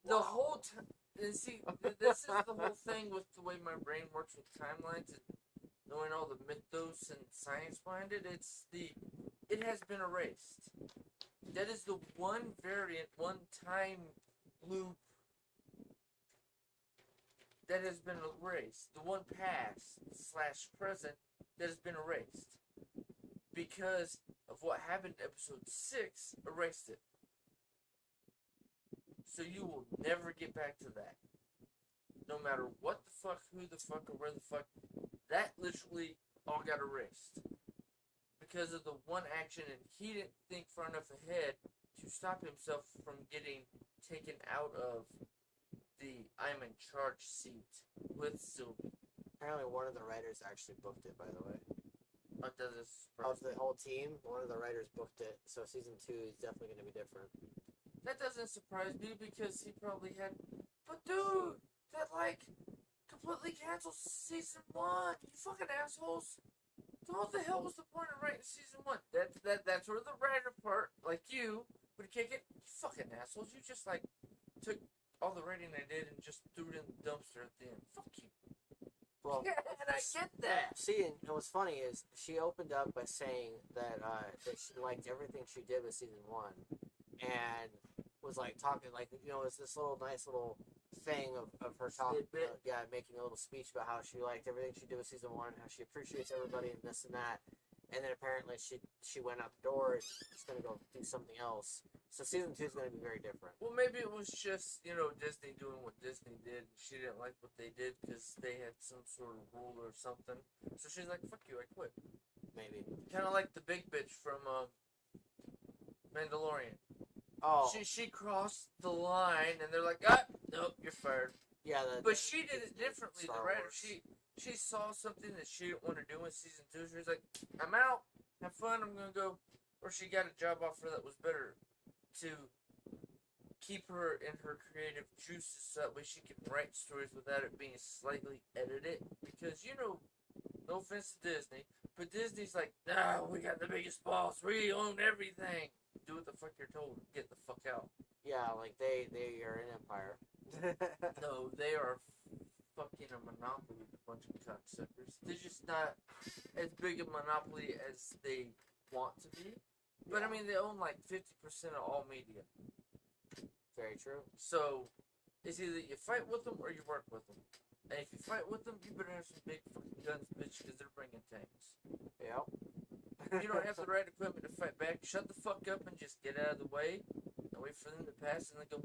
the whole time, and see, this is the whole thing with the way my brain works with timelines and knowing all the mythos and science behind it. It has been erased. That is the one variant, one time loop that has been erased. The one past/present that has been erased. Because of what happened in episode 6, erased it. So you will never get back to that. No matter what the fuck, who the fuck, or where the fuck, that literally all got erased. Because of the one action, and he didn't think far enough ahead to stop himself from getting taken out of the I'm in charge seat with Sylvie. Apparently one of the writers actually booked it, by the way. Of the whole team, one of the writers booked it, so season 2 is definitely going to be different. That doesn't surprise me, because he probably had... But dude, that completely cancels season 1. You fucking assholes. What the hell was the point of writing season 1? That's where the writer part, like you, would kick it. You fucking assholes. You just took all the writing I did and just threw it in the dumpster at the end. Fuck you. Well, yeah, and I get that. See, and what's funny is she opened up by saying that she liked everything she did with season 1, and was talking it's this nice little thing of her talking, making a little speech about how she liked everything she did with season 1, how she appreciates everybody and this and that, and then apparently she went out the door and she's gonna go do something else. So season 2 is gonna be very different. Well, maybe it was just Disney doing what Disney did. She didn't like what they did because they had some sort of rule or something. So she's like, "Fuck you, I quit." Maybe. Kind of like the big bitch from Mandalorian. Oh. She crossed the line, and they're like, nope, you're fired. Yeah, but she did it differently. Star The writer, Wars. she saw something that she didn't want to do in season 2. She was like, "I'm out. Have fun. I'm gonna go." Or she got a job offer that was better to keep her in her creative juices, so that way she can write stories without it being slightly edited. Because no offense to Disney, but Disney's like, "No, we got the biggest boss. We own everything. Do what the fuck you're told. Get the fuck out." Yeah, they are an empire. No, they are fucking a monopoly, a bunch of cocksuckers. They're just not as big a monopoly as they want to be. But I mean, they own 50% of all media. Very true. So it's either you fight with them or you work with them. And if you fight with them, you better have some big fucking guns, bitch, because they're bringing tanks. Yep. You don't have the right equipment to fight back. Shut the fuck up and just get out of the way and wait for them to pass, and then go,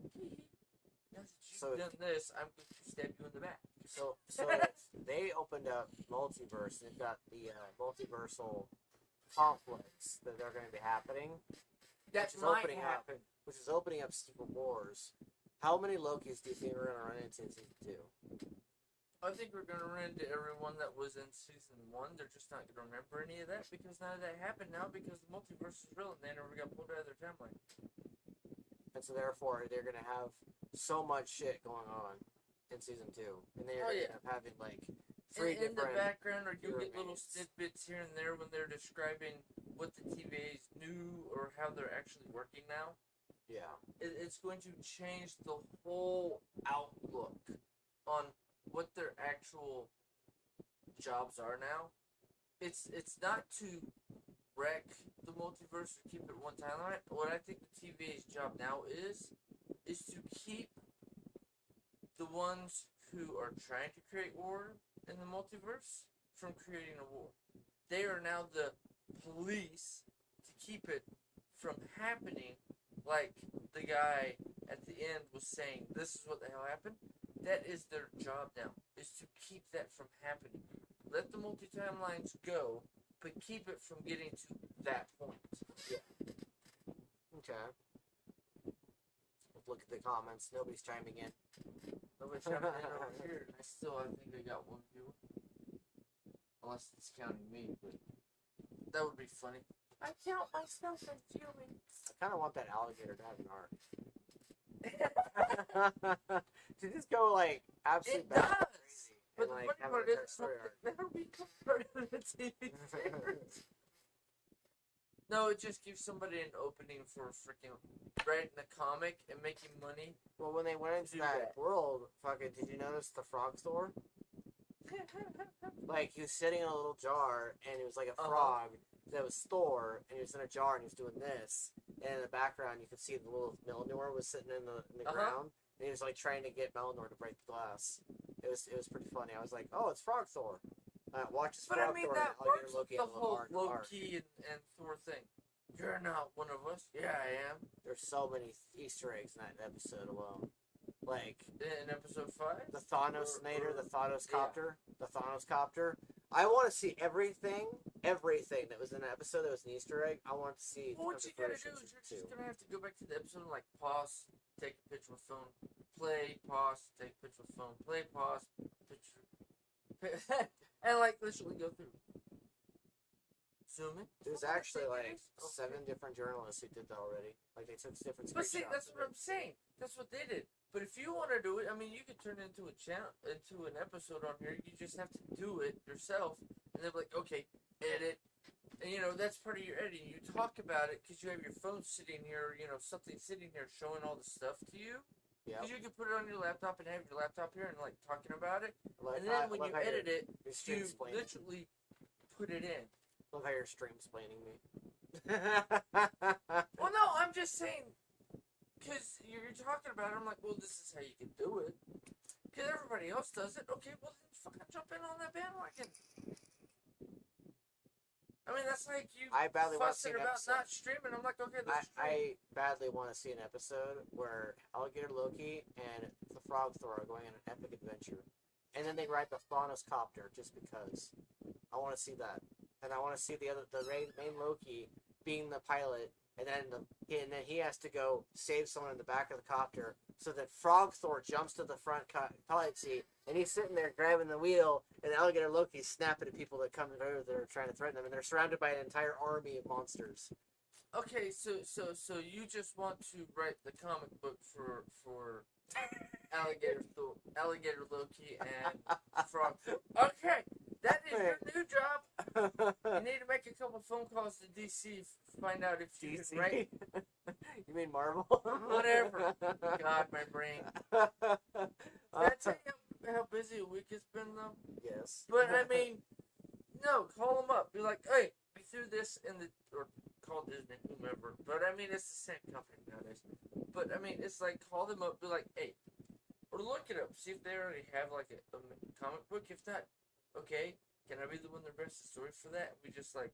now that you've done this, I'm going to stab you in the back. So they opened up multiverse, and they've got the multiversal conflicts that are going to be happening. That might happen. Which is opening up Secret Wars. How many Lokis do you think we're going to run into in season 2? I think we're going to run into everyone that was in season 1. They're just not going to remember any of that, because none of that happened now, because the multiverse is real and they never got pulled out of their timeline. And so therefore, they're going to have so much shit going on in season 2. And they're going to end up having in the background, or you get little snippets here and there when they're describing what the TVAs knew or how they're actually working now. Yeah. It's going to change the whole outlook on what their actual jobs are now. It's not to wreck the multiverse or keep it one timeline. What I think the TVA's job now is to keep the ones who are trying to create war in the multiverse from creating a war. They are now the police to keep it from happening, like the guy at the end was saying, "This is what the hell happened." That is their job now, is to keep that from happening. Let the multi-timelines go, but keep it from getting to that point. Yeah. Okay. Let's look at the comments. Nobody's chiming in. Nobody's coming in over here, and I think I got one viewer. Unless it's counting me, but that would be funny. I count myself as viewing. I kind of want that alligator to have an arc. To just go like absolutely It does. crazy. But And, the like, funny have part an is, entire story arc. that'll become part of the TV series. No, it just gives somebody an opening for freaking writing a comic and making money. Well, when they went into Do that that. world, fucking, did you notice the frog Thor? Like, he was sitting in a little jar, and it was like a frog that was Thor, and he was in a jar, and he was doing this. And in the background, you could see the little Melanor was sitting in the ground, and he was like trying to get Melanor to break the glass. It was pretty funny. I was like, oh, it's Frog Thor. Watch this But Frog I mean, Thor that and Alligator works Loki with the have a little whole arc. Loki and Thor thing. You're not one of us. Yeah, I am. There's so many Easter eggs in that episode alone. Like, In episode 5? the Thanosinator, the Thanos Copter, the Thanos Copter. I want to see everything that was in the episode that was an Easter egg. I want to see. Well, what you gotta do is you're just gonna have to go back to the episode and like pause, take a picture with phone, play, pause, take a picture with phone, play, pause, picture, and like literally go through. Zoom in. There's actually like 7 different journalists who did that already. Like they took different. But see, that's screenshots what of I'm saying. That's what they did. But if you want to do it, I mean, you could turn it into a channel, into an episode on here. You just have to do it yourself, and they're like, okay, edit. And, you know, that's part of your editing. You talk about it because you have your phone sitting here, you know, something sitting here showing all the stuff to you. Yeah. Because you can put it on your laptop and have your laptop here and, like, talking about it. Like And then when you edit it, you're you stream-splaining. literally put it in. Love how you're stream splaining me. Well, no, I'm just saying, because you're talking about it, I'm like, well, this is how you can do it. Because everybody else does it. Okay, well, then fucking jump in on that bandwagon. I mean, that's like you I badly want to see fussing an about episode. not streaming. I'm like, okay, let's stream. I badly want to see an episode where Alligator Loki and the Frog Thor are going on an epic adventure. And then they ride the Thanos Copter just because. I want to see that. And I want to see the main Loki being the pilot, and then he has to go save someone in the back of the copter. So that Frog Thor jumps to the front pilot seat, and he's sitting there grabbing the wheel, and Alligator Loki's snapping at people that come over that are trying to threaten them, and they're surrounded by an entire army of monsters. Okay, so you just want to write the comic book for Alligator Loki and Frog Thor. Okay, that is your new job. You need to make a couple phone calls to DC, find out if you can write. You mean Marvel? Whatever. God, my brain. Did I tell you how busy a week it's been, though? Yes. But, I mean, no, call them up. Be like, hey, we threw this in the, or call Disney, whomever. But, I mean, it's the same company nowadays. But, I mean, it's like, call them up, be like, hey, or look it up, see if they already have, like, a comic book. If not, okay, can I be the one that writes the story for that? We just need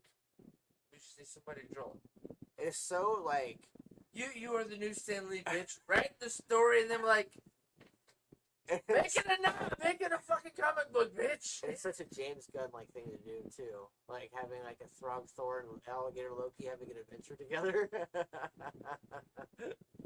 somebody to draw it. It's so, like... You are the new Stan Lee, bitch. Write the story and then, like, make it a fucking comic book, bitch. It's such a James Gunn-like thing to do, too. Like, having, like, a Frog Thor and Alligator Loki having an adventure together.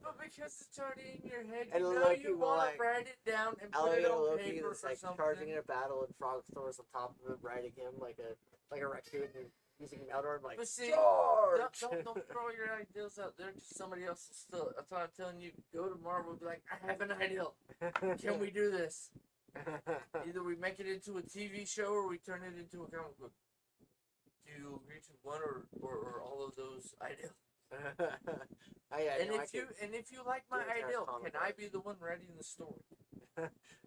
But because it's already in your head, And you know Loki you will, want like, to write it down and put Alligator it on Loki paper is, or like, something. charging in a battle, and Frog Thor's on top of him, riding him like a raccoon, and using Meldorm, like, But see, George! don't throw your ideas out there because somebody else is still. That's why I'm telling you, go to Marvel and be like, I have an idea. Can we do this? Either we make it into a TV show or we turn it into a comic book. Do you agree to one or all of those ideas? And if you like my ideal, can I be the one writing the story?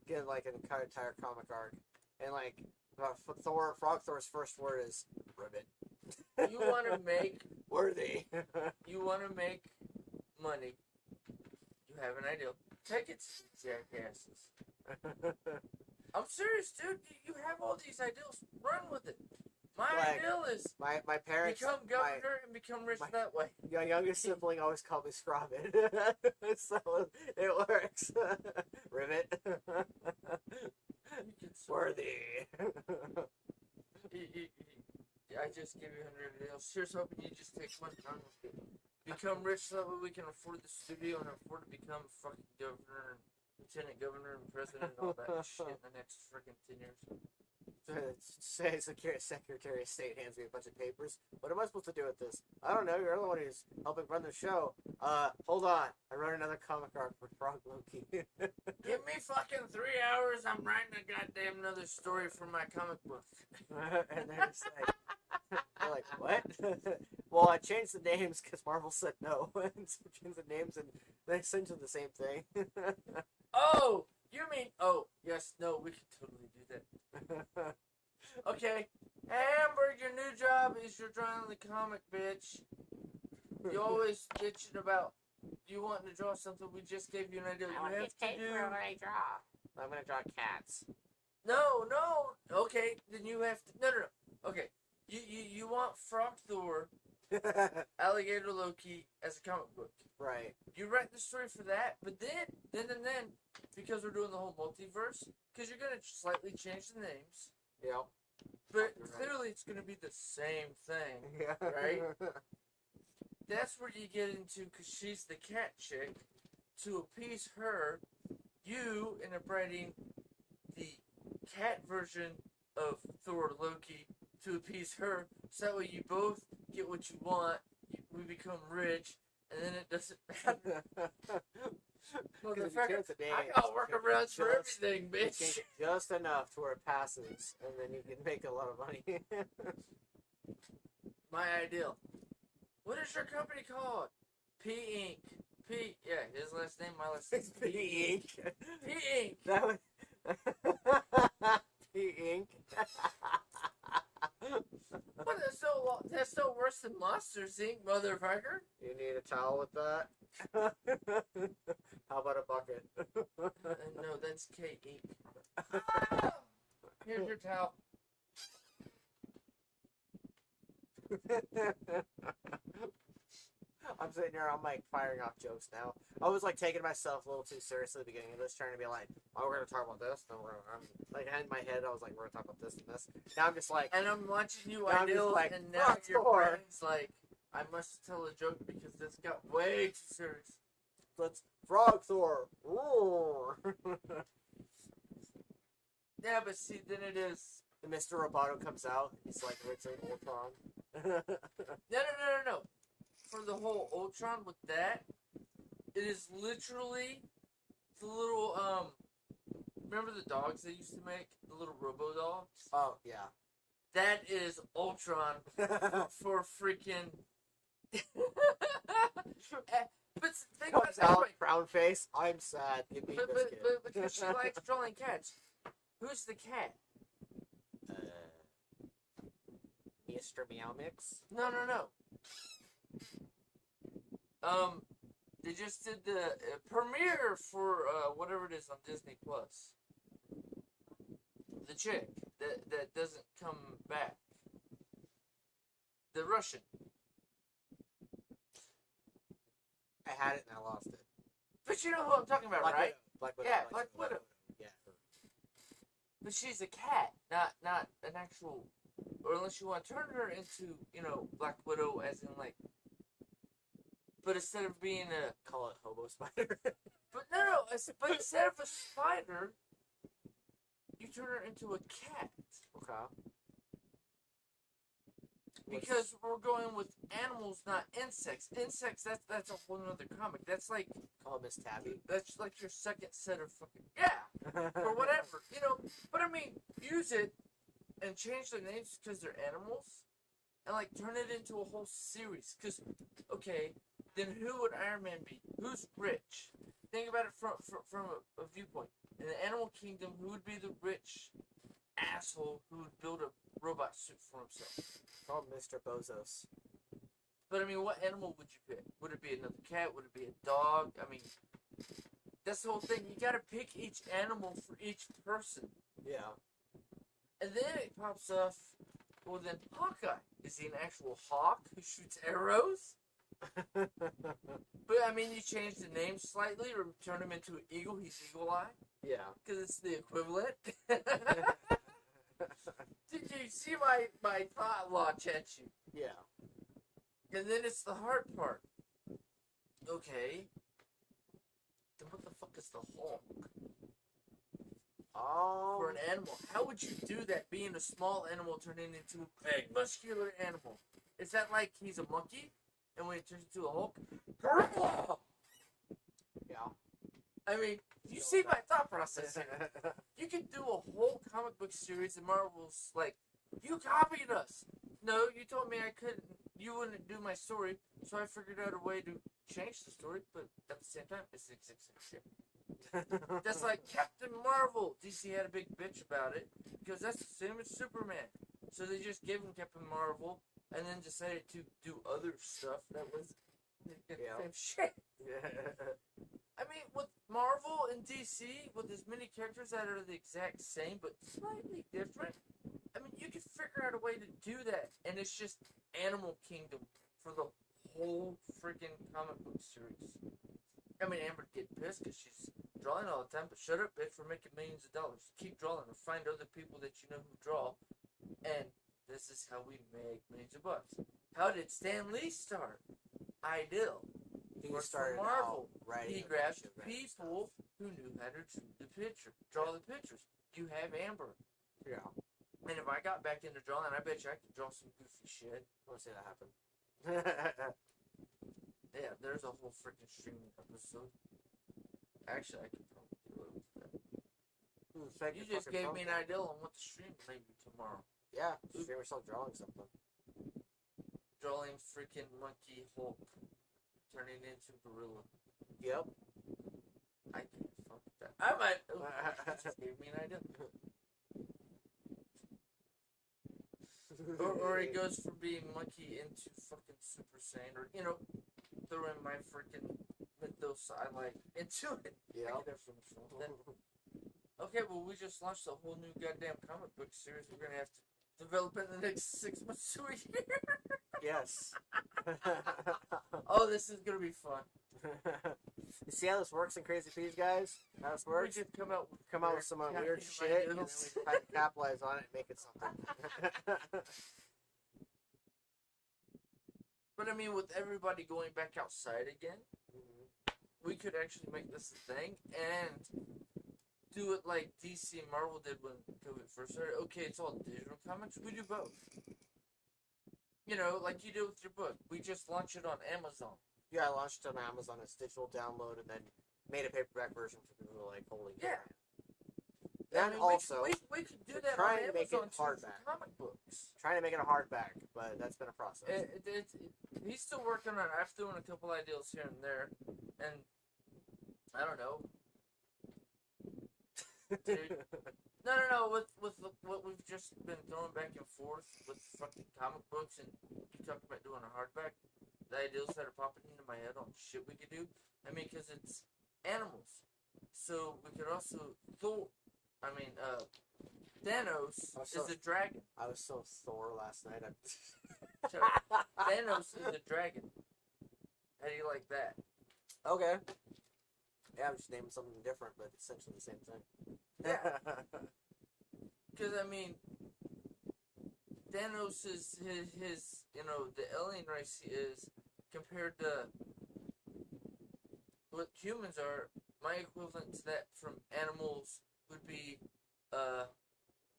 Get like an entire comic arc, and like Frog Thor's first word is ribbit. You want to make worthy. You want to make money. You have an ideal. Take it, jackasses. I'm serious, dude. You have all these ideals. Run with it. My ideal is my parents become governor and become rich that way. My youngest sibling always called me Scrobbit. So it works. Rivet. Worthy. I just gave you $100. Here's hoping you just take one time with it. Become rich so that way we can afford the studio and afford to become fucking governor and lieutenant governor and president and all that shit in the next freaking 10 years. Say Secretary of State hands me a bunch of papers. What am I supposed to do with this? I don't know. You're the one who's helping run the show. Hold on. I wrote another comic arc for Frog Loki. Give me fucking 3 hours. I'm writing a goddamn another story for my comic book. And they're just like, what? Well, I changed the names because Marvel said no. And so changed the names and they essentially the same thing. Oh, you mean? Oh, yes. No, we can totally do that. Okay, Amber, your new job is you're drawing the comic, bitch. You always bitching about you wanting to draw something. We just gave you an idea. I want to get paid for what I draw. I'm gonna draw cats. No. Okay, then you have to. No. Okay, you want Frog Thor, Alligator Loki as a comic book. Right. You write the story for that, but then, because we're doing the whole multiverse, because you're gonna slightly change the names. Yeah. But clearly it's gonna be the same thing, Yeah. right? That's where you get into, because she's the cat chick. To appease her, you end up writing the cat version of Thor Loki to appease her, so that way you both get what you want. We become rich. And then it doesn't matter. Motherfucker, I got workarounds for everything, bitch. You can get just enough to where it passes, and then you can make a lot of money. My ideal. What is your company called? P Inc. P. Yeah, his last name, my last name. P Inc. P Inc. That would. P Inc. What? That's no worse than Monsters Inc., motherfucker. You need a towel with that? How about a bucket? No, that's K Inc. Ah! Here's your towel. I'm sitting here, I'm like firing off jokes now. I was like taking myself a little too seriously at the beginning of this, trying to be like, oh, we're gonna talk about this. Then I'm like, in my head, I was like, we're gonna talk about this and this. Now I'm just like, And I'm watching you Now I'm ideal, just like, and now fuck your Thor. brain's like, I must tell a joke because this got way too serious. let's Frog Thor. Roar. Yeah, but see, then it is. And Mr. Roboto comes out. He's like Richard Ultron. No. For the whole Ultron with that, it is literally the little, remember the dogs they used to make? The little robo dogs? Oh, yeah. That is Ultron for freaking. But think about Comes it that out, way. brown face. I'm sad. Give me But biscuit. because she likes drawing cats. Who's the cat? Mr. Meow Mix. No. They just did the premiere for whatever it is on Disney Plus. The chick that doesn't come back. The Russian. I had it and I lost it. But you know who I'm talking about, Black right? Widow. Black Widow. Yeah, Black Widow. Yeah. But she's a cat, not an actual. Or unless you want to turn her into, Black Widow, as in like. But instead of being a. Call it Hobo Spider. But no. But instead of a spider, you turn her into a cat. Okay. Because we're going with animals, not insects. Insects, that's a whole nother comic. That's like. Call it Miss Tabby. That's like your second set of fucking. Yeah! Or whatever. But I mean, use it and change their names because they're animals. And like turn it into a whole series. Because, okay, then who would Iron Man be? Who's rich? Think about it from a viewpoint. In the animal kingdom, who would be the rich asshole who would build a robot suit for himself? Call him Mr. Bozos. But I mean, what animal would you pick? Would it be another cat? Would it be a dog? I mean, that's the whole thing. You gotta pick each animal for each person. Yeah. And then it pops off, well then, Hawkeye. Is he an actual hawk who shoots arrows? But I mean, you change the name slightly, or turn him into an eagle. He's Eagle Eye. Yeah. Because it's the equivalent. Did you see my thought launch at you? Yeah. And then it's the hard part. Okay. Then what the fuck is the Hulk? For an animal. How would you do that being a small animal turning into a big, muscular animal? Is that like he's a monkey? And when he turns into a Hulk? Yeah. I mean, you see my thought process here. You could do a whole comic book series and Marvel's like, you copied us. No, you told me I couldn't, you wouldn't do my story, so I figured out a way to change the story, but at the same time, it's the exact same shit. That's like Captain Marvel. DC had a big bitch about it because that's the same as Superman. So they just gave him Captain Marvel and then decided to do other stuff that was the same shit. I mean, with Marvel and DC, with as many characters that are the exact same but slightly different, I mean, you could figure out a way to do that, and it's just Animal Kingdom for the whole freaking comic book series. I mean, Amber get pissed because she's drawing all the time, but shut up, bitch, we're making millions of dollars. Keep drawing and find other people that you know who draw, and this is how we make millions of bucks. How did Stan Lee start? Ideal. He Worked started for Marvel. out writing. He grabbed people who knew how to draw the pictures. You have Amber. Yeah. And if I got back into drawing, I bet you I could draw some goofy shit. I want to see that happen. Yeah, there's a whole freaking streaming episode. Actually, I could probably do it with that. You just gave me an idea on what to stream maybe tomorrow. Yeah, stream yourself drawing something. Drawing freaking monkey Hulk turning into gorilla. Yep. I can't fuck with that. I might. Oh, you just gave me an idea. or he goes from being monkey into fucking Super Saiyan, or throw in my freaking mythos I like into it. Yeah. I could have so much fun with that. Okay, well we just launched a whole new goddamn comic book series. We're gonna have to develop in the next 6 months to a year. Yes. Oh, this is gonna be fun. You see how this works in Crazy Peas, guys? How this works? We just come out with some weird shit, and then we try to capitalize on it and make it something. But I mean, with everybody going back outside again, we could actually make this a thing and do it like DC and Marvel did when COVID first started. Okay, it's all digital comics. We do both. Like you did with your book. We just launched it on Amazon. Yeah, I launched it on Amazon as digital download and then made a paperback version for people who are like, holy yeah. Then also, we could do that trying on to make Amazon it hardback. for comic books. Trying to make it a hardback, but that's been a process. He's still working on it. I'm doing a couple ideas here and there, and I don't know. Dude. No. With what we've just been throwing back and forth with fucking comic books, and you talk about doing a hardback, the ideas that are popping into my head on shit we could do. I mean, because it's animals, so we could also Thanos is a dragon. I was so Thor last night. Thanos is a dragon. How do you like that? Okay. Yeah, I'm just naming something different, but essentially the same thing. Yeah. Because, I mean, Thanos is his the alien race is compared to what humans are. My equivalent to that from animals would be a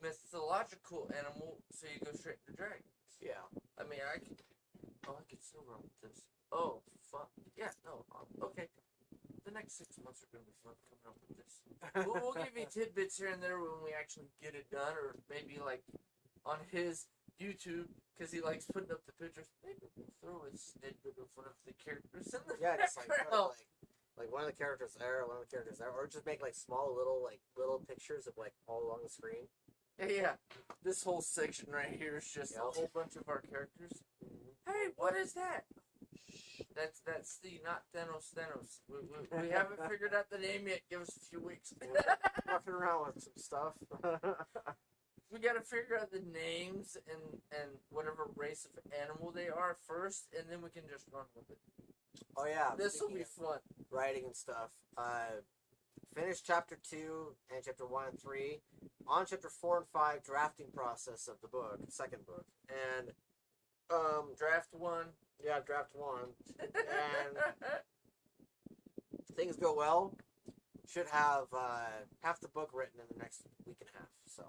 mythological animal, so you go straight to dragons. Yeah. I mean, I could still run with this. Oh, fuck. Yeah, no, okay. The next 6 months are going to be fun coming up with this. We'll give you tidbits here and there when we actually get it done, or maybe like on his YouTube, because he likes putting up the pictures. Maybe we'll throw a snippet of one of the characters in the just background. like one of the characters there, or just make like small little pictures of like all along the screen. Yeah. This whole section right here is just a whole bunch of our characters. Hey, what is that? That's the not Thanos. We haven't figured out the name yet. Give us a few weeks. Walking around with some stuff. We gotta figure out the names and whatever race of animal they are first, and then we can just run with it. Oh yeah, this will be fun. Writing and stuff. finished chapter 2 and chapter 1 and 3. On chapter 4 and 5, drafting process of the book, second book. And, Draft 1. yeah, draft 1. And things go well. Should have half the book written in the next week and a half, so.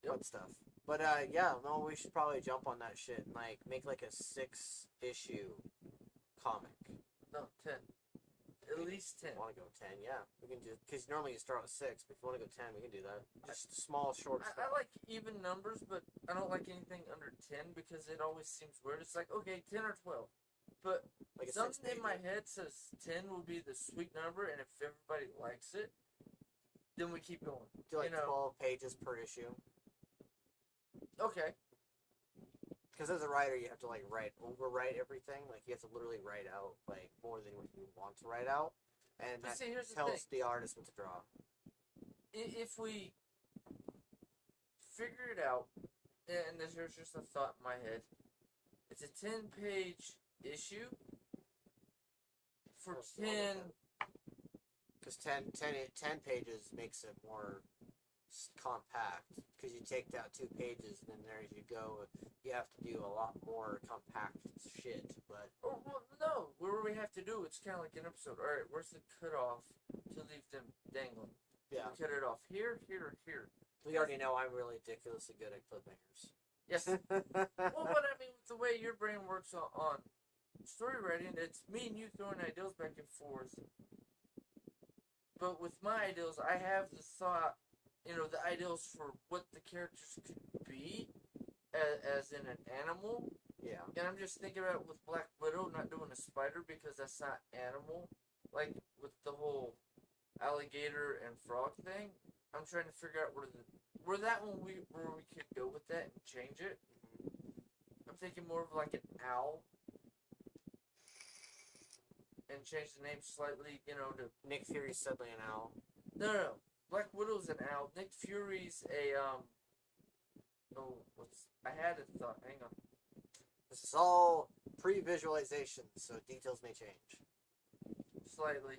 Fun stuff. But, yeah, no, we should probably jump on that shit and, like, make, like, a 6-issue comic. No, 10. At least 10. I want to go 10, yeah. We can do, because normally you start with 6, but if you want to go 10, we can do that. Just small, short I stuff. like even numbers, but I don't like anything under 10 because it always seems weird. It's like, okay, 10 or 12. But Like a something in 6 my head says 10 will be the sweet number, and if everybody likes it, then we keep going. Do like you know, 12 pages per issue. Okay. Because as a writer, you have to like overwrite everything. Like you have to literally write out like more than what you want to write out, and But that see, here's the tells thing. the artist what to draw. If we figure it out, and there's just a thought in my head, it's a 10-page issue for 10. Because 10 pages makes it more compact. Because you take out 2 pages, and then there you go. You have to do a lot more compact shit. But Oh, well, no. What we have to do, it's kind of like an episode. All right, where's the cutoff to leave them dangling? yeah, We cut it off here, here, here. we already know I'm really ridiculously good at cliffhangers. Yes. Well, but I mean, with the way your brain works on story writing, it's me and you throwing ideas back and forth. But with my ideals, I have the thought, the ideals for what the characters could be, as in an animal. Yeah. And I'm just thinking about with Black Widow not doing a spider because that's not animal. Like with the whole alligator and frog thing, I'm trying to figure out where we could go with that and change it. I'm thinking more of like an owl. And change the name slightly, to Nick Fury's suddenly an owl. No. Black Widow's an owl. Nick Fury's a I had a thought. Hang on. This is all pre-visualization, so details may change. Slightly.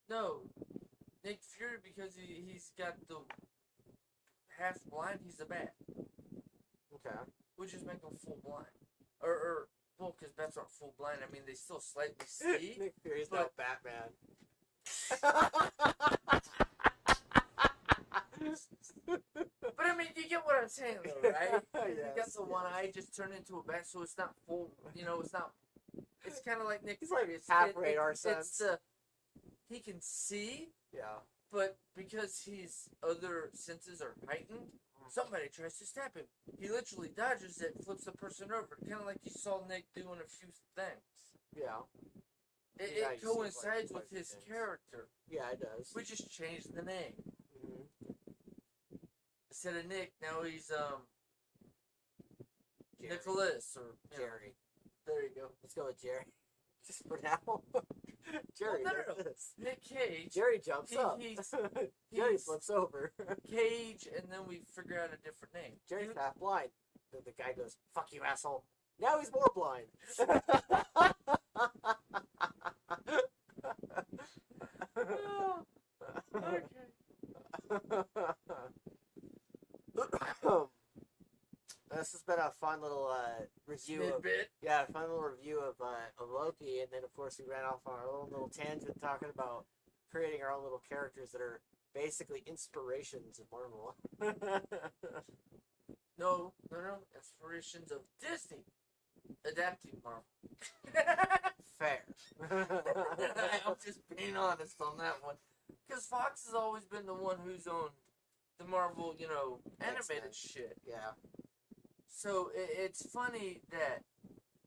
No. Nick Fury, because he's got the half blind, he's a bat. Okay. We just make him full blind. Well, because bats aren't full blind. I mean, they still slightly see. Nick Fury's but- now Batman. But I mean, you get what I'm saying, though, right? You got Yes, the one eye just turned into a bat, so it's not full. It's not. It's kind of like Nick He's Fury. like It's half radar sense. He can see, Yeah. but because his other senses are heightened, somebody tries to stab him. He literally dodges it, flips the person over, kind of like you saw Nick doing a few things. Yeah. It, Yeah, it he seems coincides like with his things. character. Yeah, it does. We just changed the name. Mhm. Instead of Nick, now he's Jerry. Nicholas or Jerry. There you go. Let's go with Jerry. Just for now. Jerry no. does this. Nick Cage. Jerry jumps up. Jerry he's- flips over. Cage, and then we figure out a different name. Jerry's half blind. The guy goes, "Fuck you, asshole." Now he's more blind. This has been a fun little review of Tidbit. fun little review of Loki, and then of course we ran off on our own little tangent talking about creating our own little characters that are basically inspirations of Marvel. No. Inspirations of Disney adapting Marvel. Fair. I'm just being honest on that one. Because Fox has always been the one who's owned the Marvel, animated X-Men. shit. Yeah. So it's funny that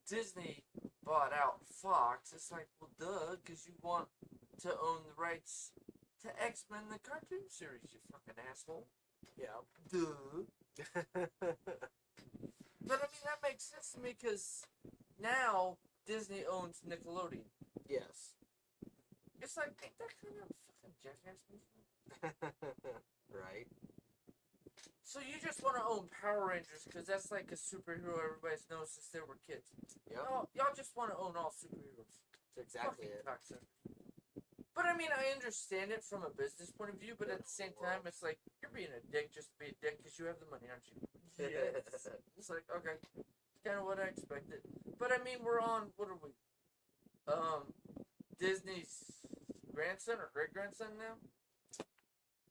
Disney bought out Fox. It's like, well, duh, because you want to own the rights to X-Men, the cartoon series, you fucking asshole. Yeah. Duh. But I mean, that makes sense to me because now Disney owns Nickelodeon. Yes. It's like, ain't that kind of fucking jackass movie? Right. So you just want to own Power Rangers because that's like a superhero everybody's known since they were kids. Yep. Y'all just want to own all superheroes. That's exactly Fucking it. cocksuckers. But I mean, I understand it from a business point of view, but at the same time, it's like, you're being a dick just to be a dick because you have the money, aren't you? Yes. It's like, okay, kind of what I expected. But I mean, we're on, what are we? Disney's grandson or great grandson now?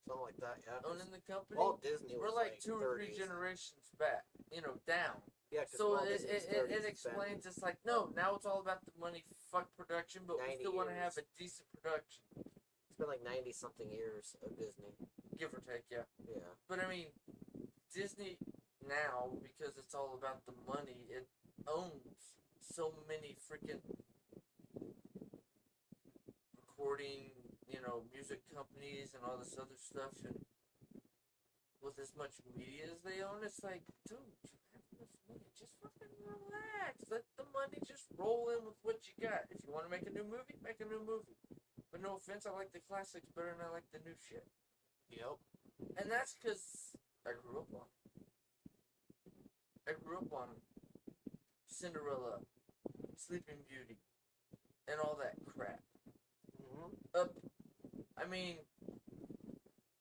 Something like that, yeah. Owning the company? Walt Disney was we're like 2 or 3 30s. generations back, down. Yeah, because So Walt Disney was 30s. it explains, it's like, no, now it's all about the money, fuck production, but we still want to have a decent production. It's been like 90-something years of Disney. Give or take, yeah. Yeah. But I mean, Disney now, because it's all about the money, it owns so many freaking recording, music companies and all this other stuff, and with as much media as they own, it's like, dude, you have enough money, just fucking relax. Let the money just roll in with what you got. If you want to make a new movie, make a new movie. But no offense, I like the classics better than I like the new shit. Yep. And that's because I grew up on Cinderella, Sleeping Beauty, and all that crap. I mean,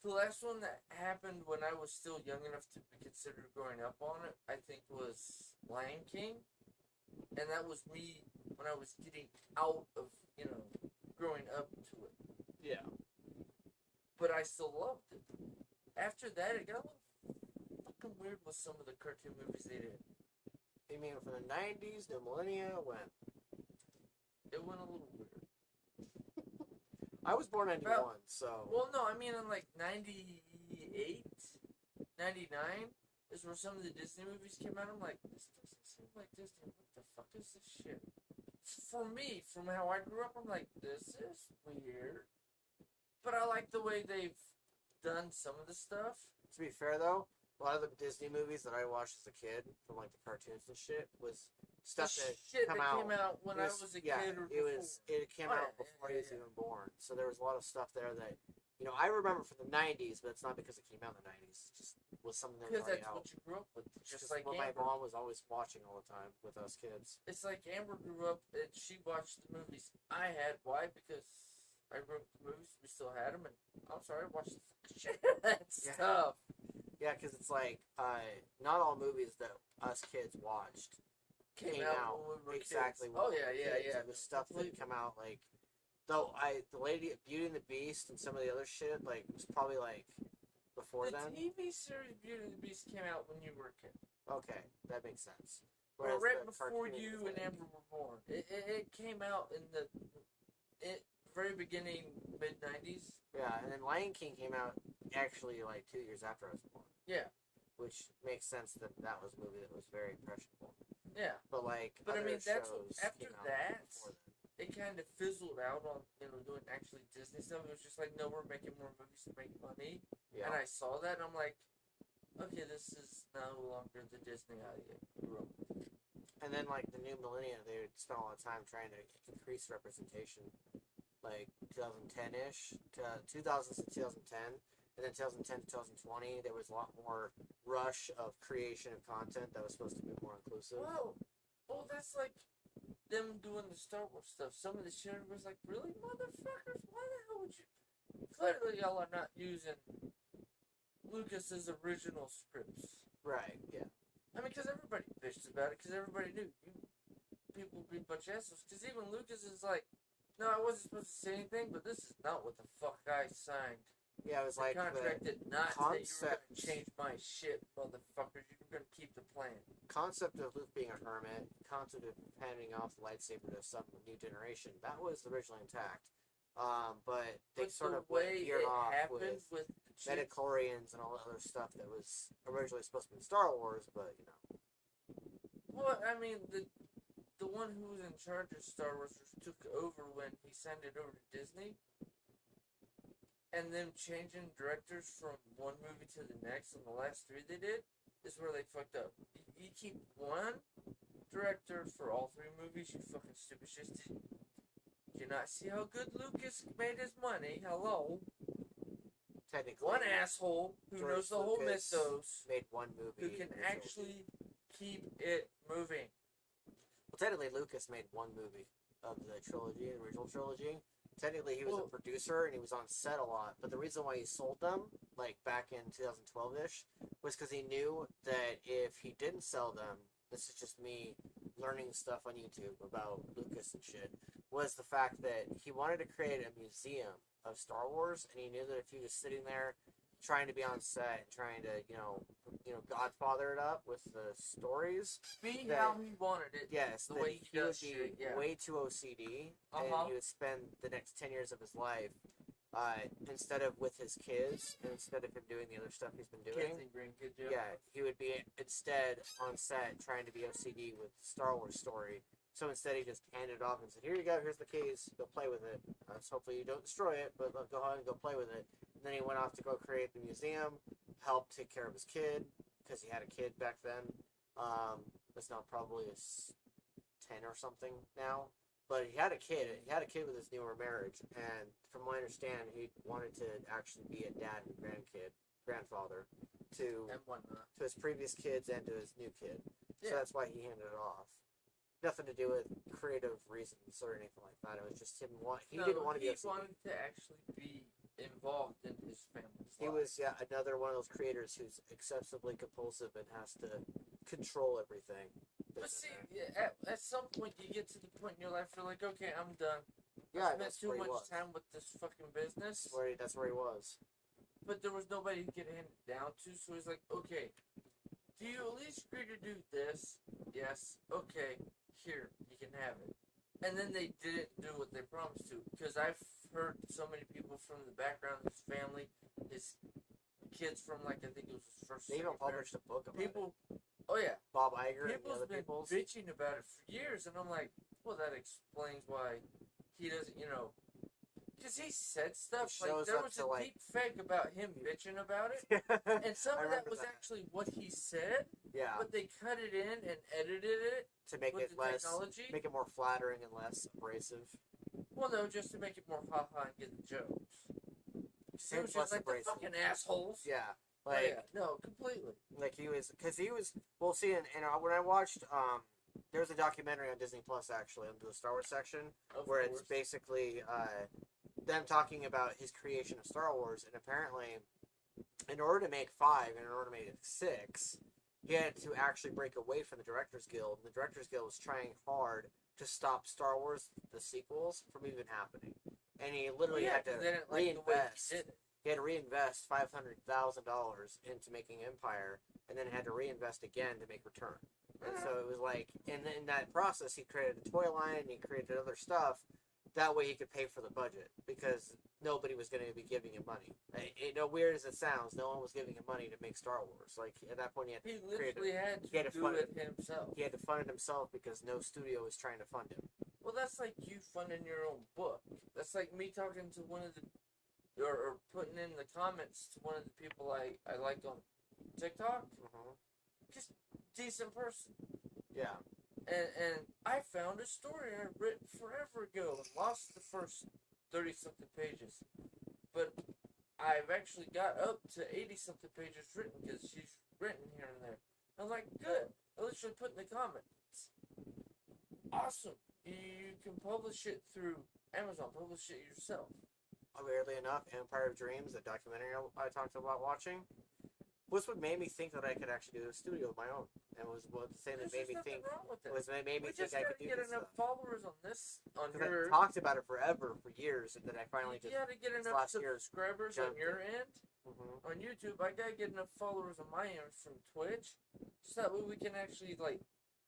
the last one that happened when I was still young enough to be considered growing up on it, I think, was Lion King. And that was me when I was getting out of, growing up to it. Yeah. But I still loved it. After that, it got a little fucking weird with some of the cartoon movies they did. You mean from the 90s, the millennia, when? It went a little weird. I was born in 91, so... Well, no, I mean in like 98, 99 is where some of the Disney movies came out. I'm like, this doesn't seem like Disney. What the fuck is this shit? For me, from how I grew up, I'm like, this is weird. But I like the way they've done some of the stuff. To be fair, though, a lot of the Disney movies that I watched as a kid, from like the cartoons and shit, was stuff that came out when I was a kid or before. It came out before he was even born. So there was a lot of stuff there that, I remember from the 90s, but it's not because it came out in the 90s. It just was something that was because already that's out. what you grew up with. Just like like what Amber. my mom was always watching all the time with us kids. It's like Amber grew up and she watched the movies I had. Why? Because I grew up with the movies. We still had them, and I'm sorry, I watched the fucking shit out of that stuff. Yeah, because it's like not all movies that us kids watched came out when we were exactly. Kids. Oh yeah. It was stuff that come out like, though the Lady Beauty and the Beast and some of the other shit was probably like before the then. The TV series Beauty and the Beast came out when you were a kid. Okay, that makes sense. Well, right before you and Amber were born. It came out in the very beginning, mid 90s. Yeah, and then Lion King came out actually like 2 years after I was born. Yeah. Which makes sense that was a movie that was very impressionable. Yeah. But I mean, that's after that, before it kind of fizzled out on, doing actually Disney stuff. It was just like, no, we're making more movies to make money. Yeah. And I saw that, and I'm like, okay, this is no longer the Disney I grew up with. And then, the new millennia, they would spend a lot of time trying to increase representation. 2010-ish, 2000s to 2010, and then 2010 to 2020, there was a lot more rush of creation of content that was supposed to be more inclusive. Well, that's like them doing the Star Wars stuff. Some of the shit was like, really, motherfuckers? Why the hell would you? Clearly, y'all are not using Lucas's original scripts. Right, yeah. I mean, because everybody bitched about it, because everybody knew people would be a bunch of assholes. Because even Lucas is like, no, I wasn't supposed to say anything, but this is not what the fuck I signed. Yeah, it was the contract did not say you were going to change my shit, motherfuckers. You were going to keep the plan. Concept of Luke being a hermit, concept of handing off the lightsaber to some new generation, that was originally intact. But they sort of veered off with Metachlorians and all the other stuff that was originally supposed to be Star Wars, but Well, I mean, the one who was in charge of Star Wars took over when he signed it over to Disney. And them changing directors from one movie to the next, and the last 3 they did, is where they fucked up. You keep one director for all 3 movies, you fucking stupid shit. Did you not see how good Lucas made his money? Hello? Technically, one asshole who George knows the whole Lucas mythos, made one movie, who can actually keep it moving. Well, technically, Lucas made one movie. of the trilogy, the original trilogy. Technically, he was a producer and he was on set a lot. But the reason why he sold them, like back in 2012-ish, was because he knew that if he didn't sell them, this is just me learning stuff on YouTube about Lucas and shit, was the fact that he wanted to create a museum of Star Wars, and he knew that if he was sitting there trying to be on set and trying to, Godfather it up with the stories. Be how he wanted it. Yes, the way he does shit, yeah. Way too OCD, and he would spend the next 10 years of his life, instead of with his kids, and instead of him doing the other stuff he's been doing. Kids and grandkids, yeah. Yeah, he would be instead on set trying to be OCD with Star Wars story. So instead, he just handed it off and said, "Here you go. Here's the keys. Go play with it. Hopefully, you don't destroy it, but go ahead and go play with it." And then he went off to go create the museum, help take care of his kid because he had a kid back then. That's now probably 10 or something now, but he had a kid. He had a kid with his newer marriage, and from what I understand, he wanted to actually be a dad and grandfather to his previous kids and to his new kid. Yeah. So that's why he handed it off. Nothing to do with creative reasons or anything like that. It was just him. He didn't want to be. He wanted to actually be involved in his family's life. He was another one of those creators who's excessively compulsive and has to control everything. But see, at some point you get to the point in your life where you're like, okay, I'm done. Yeah, I spent too much time with this fucking business. That's where he was. But there was nobody he could hand it down to, so he's like, okay, do you at least agree to do this? Yes. Okay. Here, you can have it. And then they didn't do what they promised to. Because I've heard so many people from the background of his family, his kids from, I think it was his first. They even published a book about it. Oh, yeah. Bob Iger and the People's other been people's. bitching about it for years, and I'm like, well, that explains why he doesn't, because he said stuff, there was a deep fake about him bitching about it, and some of that was actually what he said, but they cut it in and edited it to make it make it more flattering and less abrasive. Well, no, just to make it more ha-ha and get the jokes. He was just like, the fucking assholes. Yeah. No, completely. We'll see, and when I watched, there's a documentary on Disney Plus, actually, on the Star Wars section, where it's basically, them talking about his creation of Star Wars, and apparently, in order to make 5, and in order to make 6, he had to actually break away from the Directors Guild, and the Directors Guild was trying hard to stop Star Wars, the sequels, from even happening. And he literally had to reinvest. He had to reinvest $500,000 into making Empire, and then had to reinvest again to make Return. And so it was like, in that process, he created a toy line, and he created other stuff. That way he could pay for the budget, because nobody was going to be giving him money. Weird as it sounds, no one was giving him money to make Star Wars. At that point, he literally had to do it himself. He had to fund it himself because no studio was trying to fund him. Well, that's like you funding your own book. That's like me talking to one of the, or putting in the comments to one of the people I liked on TikTok. Just decent person. Yeah. And I found a story I written forever ago and lost the first 30-something pages. But I've actually got up to 80-something pages written because she's written here and there. I'm like, good. I literally put in the comments. Awesome. You can publish it through Amazon. Publish it yourself. Weirdly enough, Empire of Dreams, the documentary I talked about watching, was what made me think that I could actually do a studio of my own. And was the thing that made me think I could do this stuff. We just gotta get enough followers on this, on I your... talked about it for years, and then I finally You gotta get enough subscribers on your end, on YouTube. I gotta get enough followers on my end from Twitch, so that way we can actually,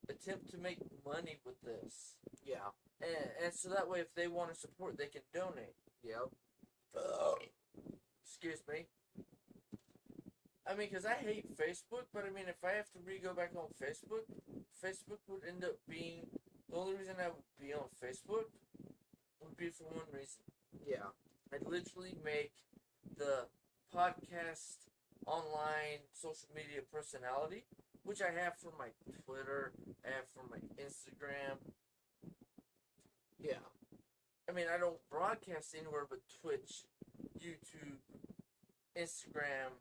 attempt to make money with this. Yeah. And so that way if they want to support, they can donate. Yep. Excuse me. Because I hate Facebook, but if I have to go back on Facebook, Facebook would end up being, the only reason I would be on Facebook would be for one reason. Yeah. I'd literally make the podcast online social media personality, which I have for my Twitter, I have for my Instagram. Yeah. I don't broadcast anywhere but Twitch, YouTube, Instagram.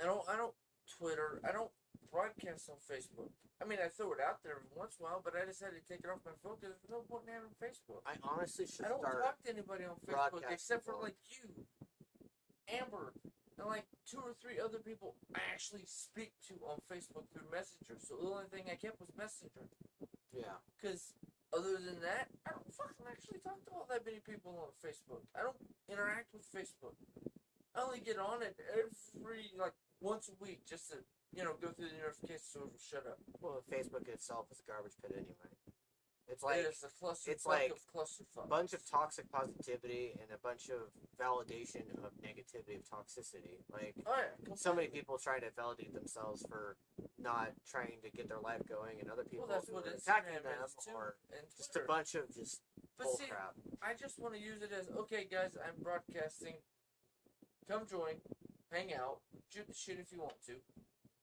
I don't Twitter. I don't broadcast on Facebook. I mean, I throw it out there every once in a while, but I decided to take it off my phone because there's no point in having Facebook. I honestly should I don't start. talk to anybody on Facebook broadcasting except for more. like you, Amber, and like 2 or 3 other people I actually speak to on Facebook through Messenger. So the only thing I kept was Messenger. Yeah. Because other than that, I don't fucking actually talk to all that many people on Facebook. I don't interact with Facebook. I only get on it every, like, once a week just to, you know, go through the notifications so it'll shut up. Well, Facebook itself is a garbage pit anyway. It's like It is a clusterfuck it's like of clusterfuck. a bunch of toxic positivity and a bunch of validation of negativity, of toxicity. Like, Oh yeah, so many people trying to validate themselves for not trying to get their life going, and other people Well, that's who what are Instagram attacking them, is too, or and just a Twitter. bunch of just But bull see, crap. I just want to use it as, okay, guys, I'm broadcasting. Come join, hang out, shoot the shit if you want to.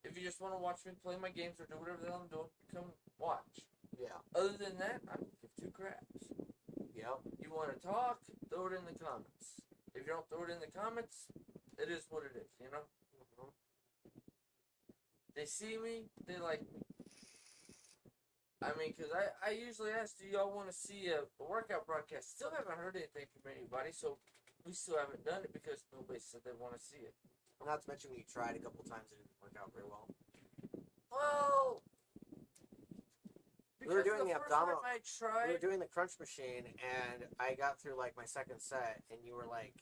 If you just want to watch me play my games or do whatever the hell I'm doing, come watch. Yeah. Other than that, I don't give 2 craps. Yep. You want to talk, throw it in the comments. If you don't throw it in the comments, it is what it is, you know? Mm-hmm. They see me, they like me. I mean, because I usually ask, do y'all want to see a workout broadcast? Still haven't heard anything from anybody, so we still haven't done it because nobody said they want to see it. Not to mention, when you tried a couple times, it didn't work out very well. Well, We were doing the abdominal. I We tried. were doing the crunch machine, and I got through like my second set, and you were like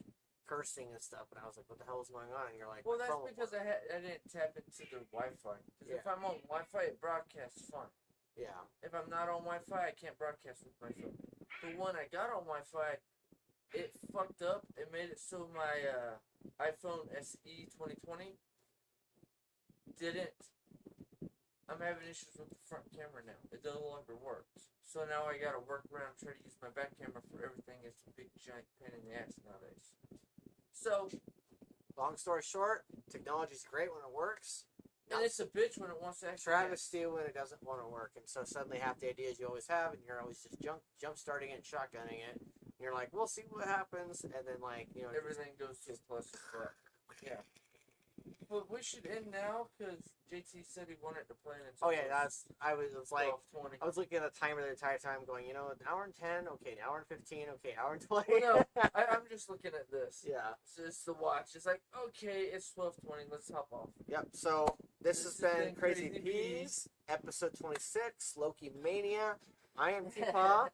cursing and stuff, and I was like, "What the hell is going on?" And you're like, Well, "My that's phone won't because work." I didn't tap into the Wi-Fi. Because if Yeah. I'm on Wi-Fi, it broadcasts fine. Yeah. If I'm not on Wi-Fi, I can't broadcast with my phone. The one I got on Wi-Fi, it fucked up. It made it so my iPhone SE 2020 didn't. I'm having issues with the front camera now. It no longer works. So now I gotta work around, try to use my back camera for everything. It's a big giant pain in the ass nowadays. So, Long story short, technology's great when it works. and it's a bitch when it wants to actually. Travesty when it doesn't want to work, and so suddenly half the ideas you always have, and you're always just jump starting it, and shotgunning it. And you're like, we'll see what happens, and then like Everything goes to a plus but yeah. But we should end now because JT said he wanted to play it. Oh yeah, I was like, 12:20. I was looking at the timer the entire time, going, an hour and 10, okay, an hour and 15, okay, hour and 20. Well, no, I'm just looking at this. Yeah. So it's the watch. It's like, okay, it's 12:20. Let's hop off. Yep. So this has been Crazy Crazy Peas, episode 26, LokiMania. I am TPAW.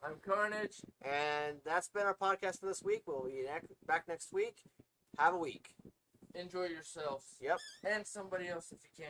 I'm Karnage. And that's been our podcast for this week. We'll be back next week. Have a week. Enjoy yourselves. Yep. And somebody else if you can.